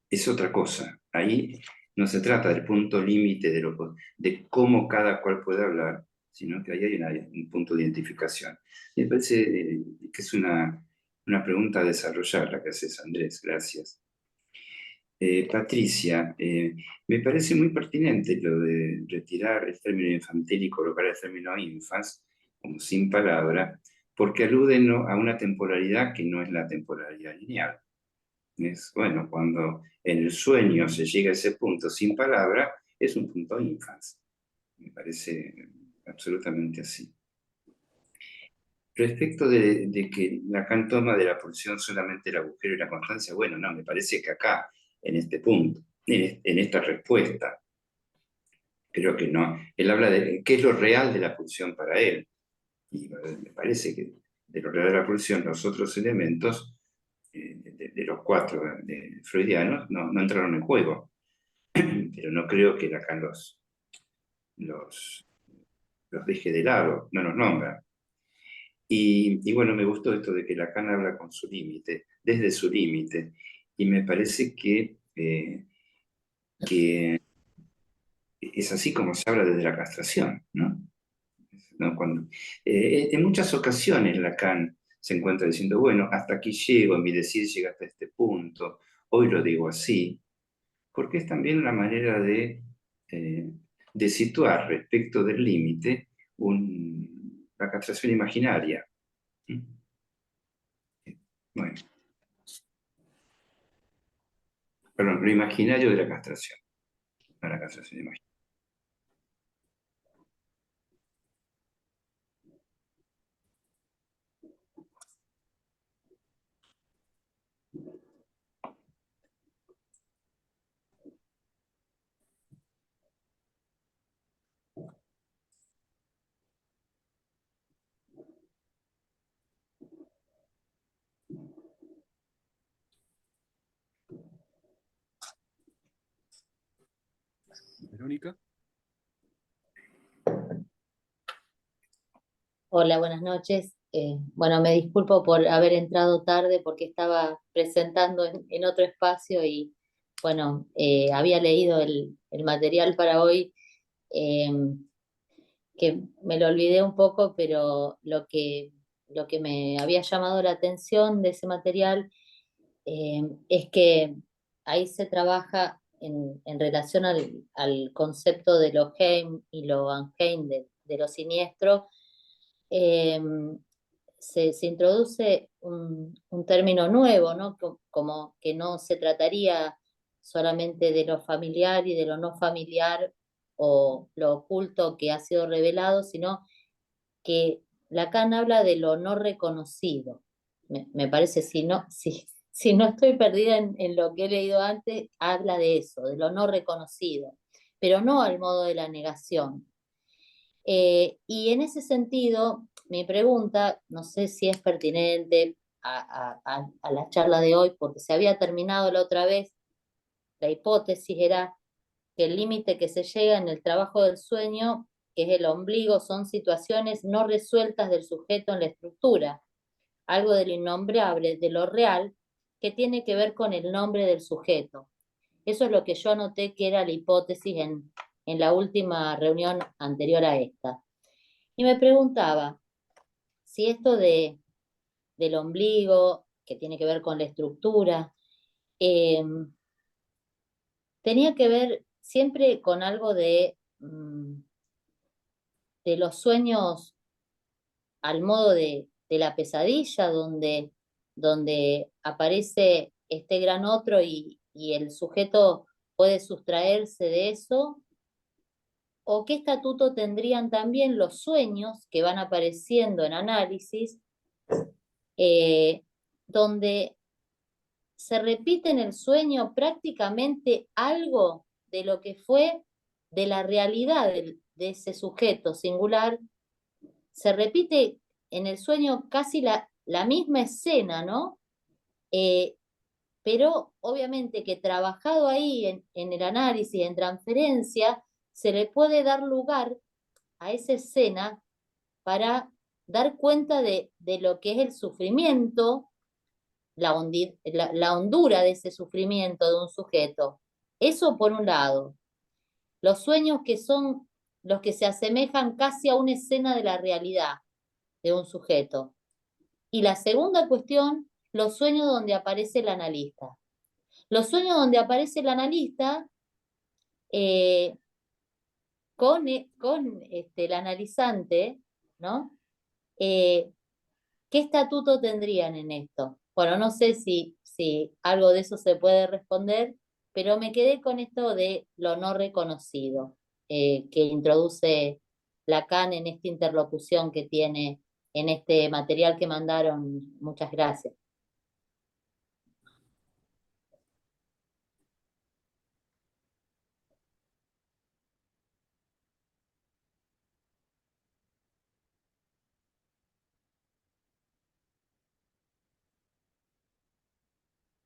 es otra cosa. Ahí no se trata del punto límite de cómo cada cual puede hablar, sino que ahí hay un punto de identificación. Me parece que es una pregunta a desarrollar la que haces, Andrés. Gracias. Patricia, me parece muy pertinente lo de retirar el término infantil y colocar el término infans como sin palabra, porque alude a una temporalidad que no es la temporalidad lineal. Es, bueno, cuando en el sueño se llega a ese punto sin palabra, es un punto infans. Me parece absolutamente así. Respecto de que Lacan toma de la pulsión solamente el agujero y la constancia, bueno, no, me parece que acá, en este punto, en esta respuesta, creo que no. Él habla de qué es lo real de la pulsión para él. Y me parece que de lo real de la pulsión, los otros elementos de los cuatro freudianos no entraron en juego. Pero no creo que Lacan los deje de lado, no los nombra. Y bueno, me gustó esto de que Lacan habla con su límite, desde su límite, y me parece que es así como se habla desde la castración, ¿no? Cuando, en muchas ocasiones Lacan se encuentra diciendo, bueno, hasta aquí llego, mi decir llega hasta este punto, hoy lo digo así, porque es también una manera de situar respecto del límite la castración imaginaria. Bueno, perdón, lo imaginario de la castración, no la castración imaginaria. Verónica. Hola, buenas noches. Bueno, me disculpo por haber entrado tarde porque estaba presentando en otro espacio y bueno, había leído el material para hoy, eh, que me lo olvidé un poco, pero lo que me había llamado la atención de ese material es que ahí se trabaja en relación al concepto de lo Heim y lo Anheim, de lo siniestro. se introduce un término nuevo, ¿no? Como que no se trataría solamente de lo familiar y de lo no familiar o lo oculto que ha sido revelado, sino que Lacan habla de lo no reconocido. Me parece, si no estoy perdida en lo que he leído antes, habla de eso, de lo no reconocido, pero no al modo de la negación. Y en ese sentido, mi pregunta, no sé si es pertinente a la charla de hoy, porque se había terminado la otra vez, la hipótesis era que el límite que se llega en el trabajo del sueño, que es el ombligo, son situaciones no resueltas del sujeto en la estructura, algo de lo innombrable, de lo real, que tiene que ver con el nombre del sujeto. Eso es lo que yo anoté que era la hipótesis en la última reunión anterior a esta. Y me preguntaba si esto del ombligo, que tiene que ver con la estructura, tenía que ver siempre con algo de los sueños al modo de la pesadilla, donde aparece este gran otro y el sujeto puede sustraerse de eso, o qué estatuto tendrían también los sueños que van apareciendo en análisis, donde se repite en el sueño prácticamente algo de lo que fue de la realidad de ese sujeto singular, se repite en el sueño casi la misma escena, ¿no? Pero obviamente que trabajado ahí en el análisis, en transferencia, se le puede dar lugar a esa escena para dar cuenta de lo que es el sufrimiento, la hondura de ese sufrimiento de un sujeto. Eso por un lado. Los sueños que son los que se asemejan casi a una escena de la realidad de un sujeto. Y la segunda cuestión, los sueños donde aparece el analista. Los sueños donde aparece el analista con el analizante, ¿no? ¿Qué estatuto tendrían en esto? Bueno, no sé si algo de eso se puede responder, pero me quedé con esto de lo no reconocido que introduce Lacan en esta interlocución que tiene en este material que mandaron. Muchas gracias.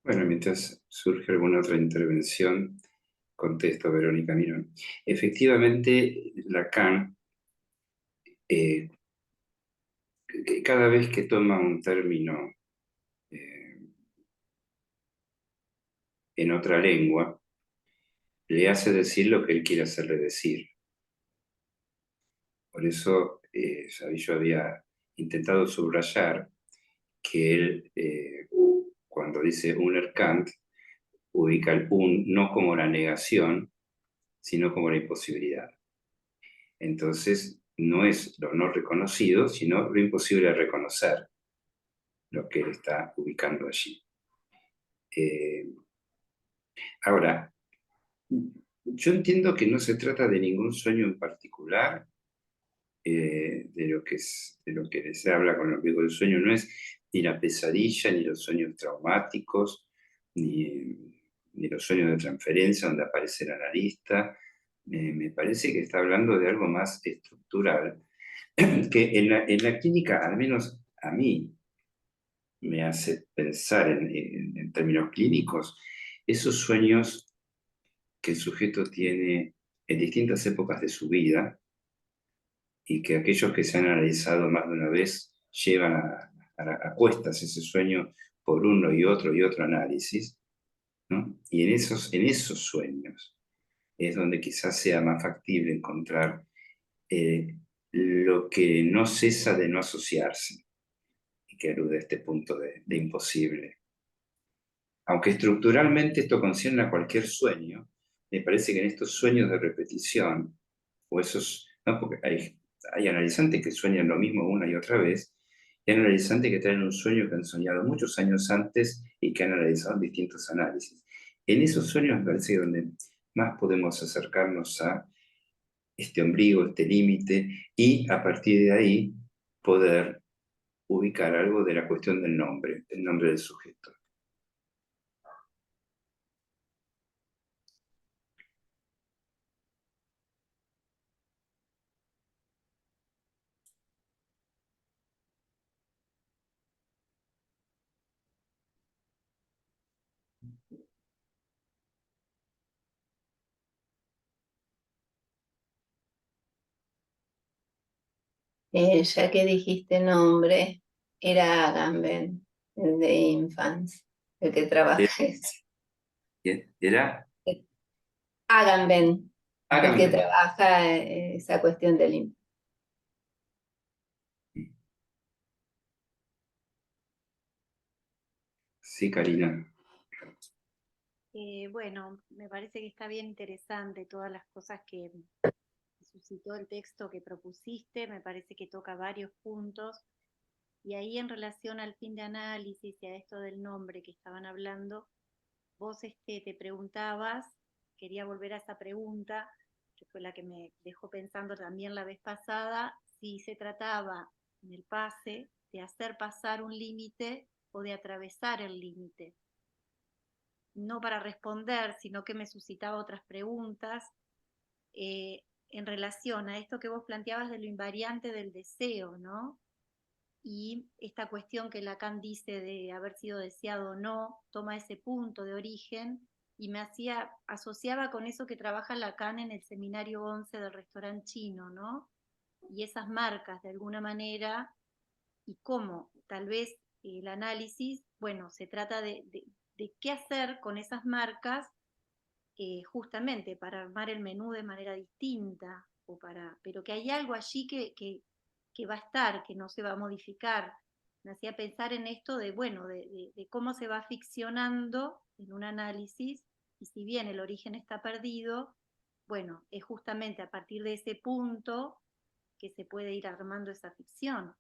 Bueno, mientras surge alguna otra intervención, contesto a Verónica Mirón. Efectivamente, Lacan, cada vez que toma un término en otra lengua, le hace decir lo que él quiere hacerle decir. Por eso yo había intentado subrayar que él, cuando dice unerkannt, ubica el no como la negación, sino como la imposibilidad. Entonces, no es lo no reconocido, sino lo imposible de reconocer, lo que él está ubicando allí. Ahora, yo entiendo que no se trata de ningún sueño en particular, de lo que se habla con el ombligo del sueño, no es ni la pesadilla, ni los sueños traumáticos, ni los sueños de transferencia donde aparece el analista. Me parece que está hablando de algo más estructural, que en la clínica, al menos a mí, me hace pensar en términos clínicos, esos sueños que el sujeto tiene en distintas épocas de su vida y que aquellos que se han analizado más de una vez llevan a cuestas ese sueño por uno y otro análisis, ¿no? Y en esos sueños es donde quizás sea más factible encontrar lo que no cesa de no asociarse, y que alude a este punto de imposible. Aunque estructuralmente esto concierne a cualquier sueño, me parece que en estos sueños de repetición, o esos, no, porque hay analizantes que sueñan lo mismo una y otra vez, Hay analizantes que traen un sueño que han soñado muchos años antes y que han analizado distintos análisis. En esos sueños me parece donde más podemos acercarnos a este ombligo, este límite, y a partir de ahí poder ubicar algo de la cuestión del nombre del sujeto. Ya que dijiste nombre, era Agamben, el de Infants, el que trabaja Era Agamben, el que Agamben. trabaja esa cuestión del Sí, Karina. Bueno, me parece que está bien interesante todas las cosas que suscitó el texto que propusiste, me parece que toca varios puntos, y ahí en relación al fin de análisis y a esto del nombre que estaban hablando, vos te preguntabas, quería volver a esa pregunta, que fue la que me dejó pensando también la vez pasada, si se trataba en el pase de hacer pasar un límite o de atravesar el límite. No para responder, sino que me suscitaba otras preguntas en relación a esto que vos planteabas de lo invariante del deseo, ¿no? Y esta cuestión que Lacan dice de haber sido deseado o no, toma ese punto de origen y me asociaba con eso que trabaja Lacan en el seminario 11 del restaurante chino, ¿no? Y esas marcas de alguna manera, y cómo tal vez el análisis, bueno, se trata de qué hacer con esas marcas justamente para armar el menú de manera distinta, pero que hay algo allí que va a estar, que no se va a modificar. Me hacía pensar en esto de, bueno, de cómo se va ficcionando en un análisis, y si bien el origen está perdido, bueno, es justamente a partir de ese punto que se puede ir armando esa ficción.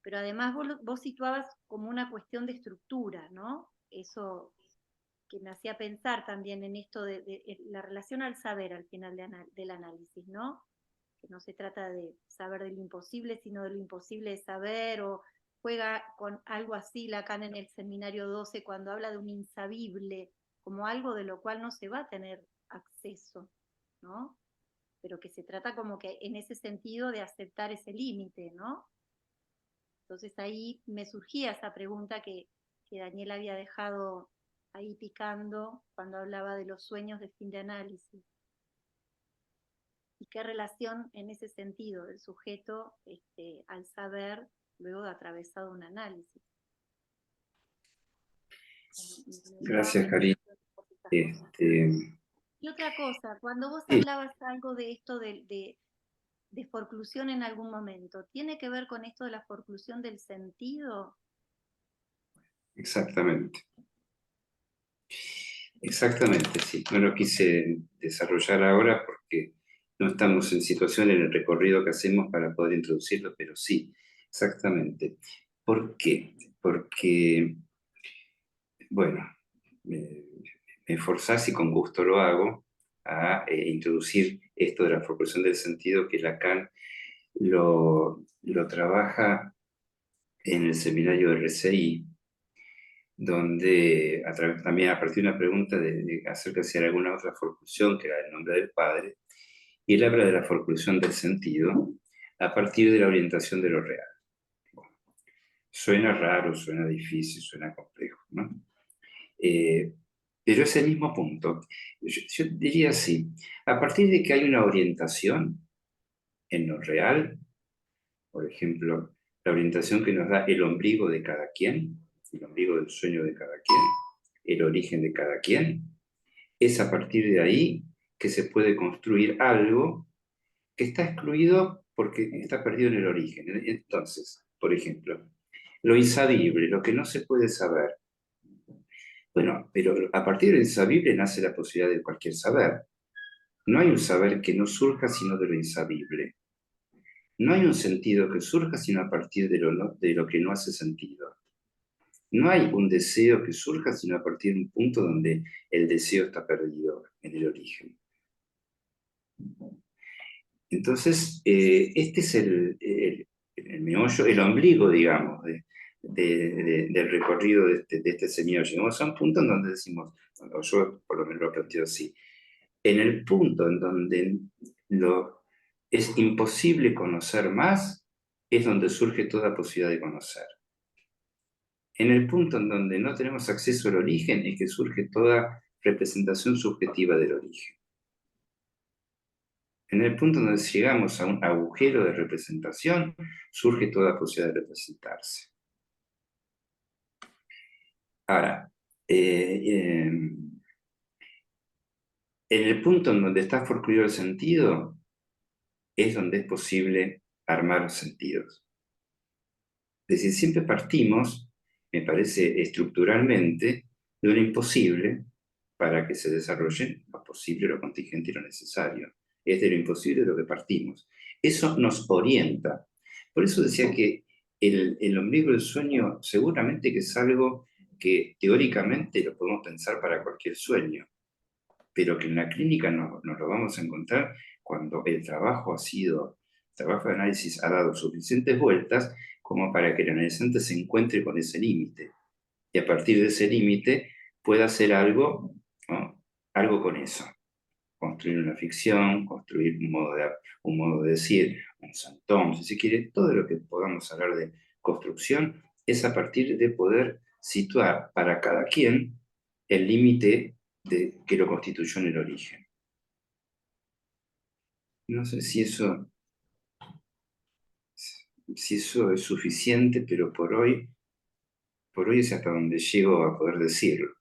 Pero además vos situabas como una cuestión de estructura, ¿no? Eso que me hacía pensar también en esto de la relación al saber al final del análisis, ¿no? Que no se trata de saber de lo imposible, sino de lo imposible de saber, o juega con algo así Lacan en el seminario 12 cuando habla de un insabible, como algo de lo cual no se va a tener acceso, ¿no? Pero que se trata como que en ese sentido de aceptar ese límite, ¿no? Entonces ahí me surgía esa pregunta que Daniel había dejado ahí picando cuando hablaba de los sueños de fin de análisis. ¿Y qué relación en ese sentido del sujeto al saber luego de atravesado un análisis? Gracias, Karina. Y otra cosa, cuando vos hablabas algo de esto de forclusión en algún momento, ¿tiene que ver con esto de la forclusión del sentido? Exactamente. Exactamente, sí. No lo quise desarrollar ahora porque no estamos en situación en el recorrido que hacemos para poder introducirlo, pero sí, exactamente. ¿Por qué? Porque, bueno, me forzás y con gusto lo hago a introducir esto de la forclusión del sentido que Lacan lo trabaja en el seminario de RCI, donde también a partir de una pregunta acerca de si hay alguna otra forclusión, que era el nombre del padre, y él habla de la forclusión del sentido a partir de la orientación de lo real. Bueno, suena raro, suena difícil, suena complejo, ¿no? Pero es el mismo punto. Yo diría así, a partir de que hay una orientación en lo real, por ejemplo, la orientación que nos da el ombligo de cada quien, el ombligo del sueño de cada quien, el origen de cada quien, es a partir de ahí que se puede construir algo que está excluido porque está perdido en el origen. Entonces, por ejemplo, lo insabible, lo que no se puede saber. Bueno, pero a partir del insabible nace la posibilidad de cualquier saber. No hay un saber que no surja sino de lo insabible. No hay un sentido que surja sino a partir de lo que no hace sentido. No hay un deseo que surja sino a partir de un punto donde el deseo está perdido en el origen. Entonces, este es el meollo, el ombligo, digamos, del recorrido de este semillero. Llegamos a un punto en donde decimos, o yo por lo menos lo planteo así, en el punto en donde es imposible conocer más, es donde surge toda posibilidad de conocer. En el punto en donde no tenemos acceso al origen, es que surge toda representación subjetiva del origen. En el punto donde llegamos a un agujero de representación, surge toda posibilidad de representarse. Ahora, en el punto en donde está forcluido el sentido, es donde es posible armar sentidos. Es decir, siempre partimos, me parece estructuralmente, de lo imposible para que se desarrolle lo posible, lo contingente y lo necesario. Es de lo imposible de lo que partimos. Eso nos orienta. Por eso decía que el ombligo del sueño seguramente que es algo que teóricamente lo podemos pensar para cualquier sueño, pero que en la clínica nos lo vamos a encontrar cuando el trabajo de análisis ha dado suficientes vueltas como para que el analizante se encuentre con ese límite. Y a partir de ese límite pueda hacer algo, ¿no? Algo con eso. Construir una ficción, construir un modo de decir, un santón, si se quiere, todo lo que podamos hablar de construcción es a partir de poder situar para cada quien el límite que lo constituyó en el origen. No sé si eso es suficiente, pero por hoy es hasta donde llego a poder decirlo.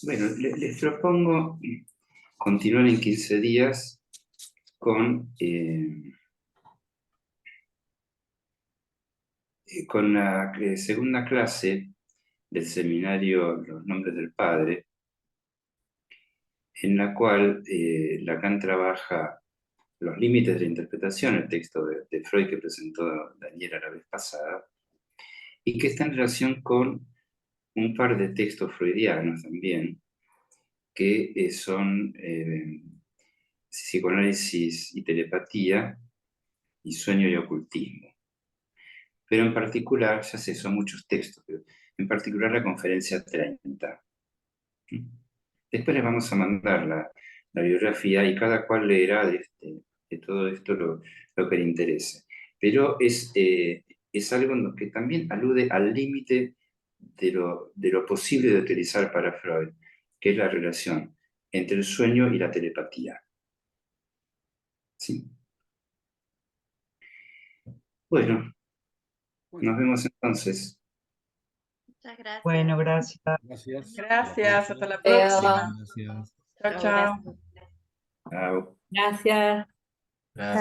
Bueno, les propongo continuar en 15 días con la segunda clase del seminario Los Nombres del Padre, en la cual Lacan trabaja los límites de la interpretación, el texto de Freud que presentó Daniela la vez pasada, y que está en relación con un par de textos freudianos también, que son psicoanálisis y telepatía y sueño y ocultismo. Pero en particular, ya sé, son muchos textos, pero en particular la conferencia 30. Después les vamos a mandar la biografía y cada cual leerá de todo esto lo que le interese. Pero es algo en lo que también alude al límite de lo posible de utilizar para Freud, que es la relación entre el sueño y la telepatía. ¿Sí? Bueno, nos vemos entonces. Muchas gracias. Bueno, gracias. Gracias. Gracias, hasta la Veo. próxima. Gracias. Chao, chao. Chao. Gracias. Gracias.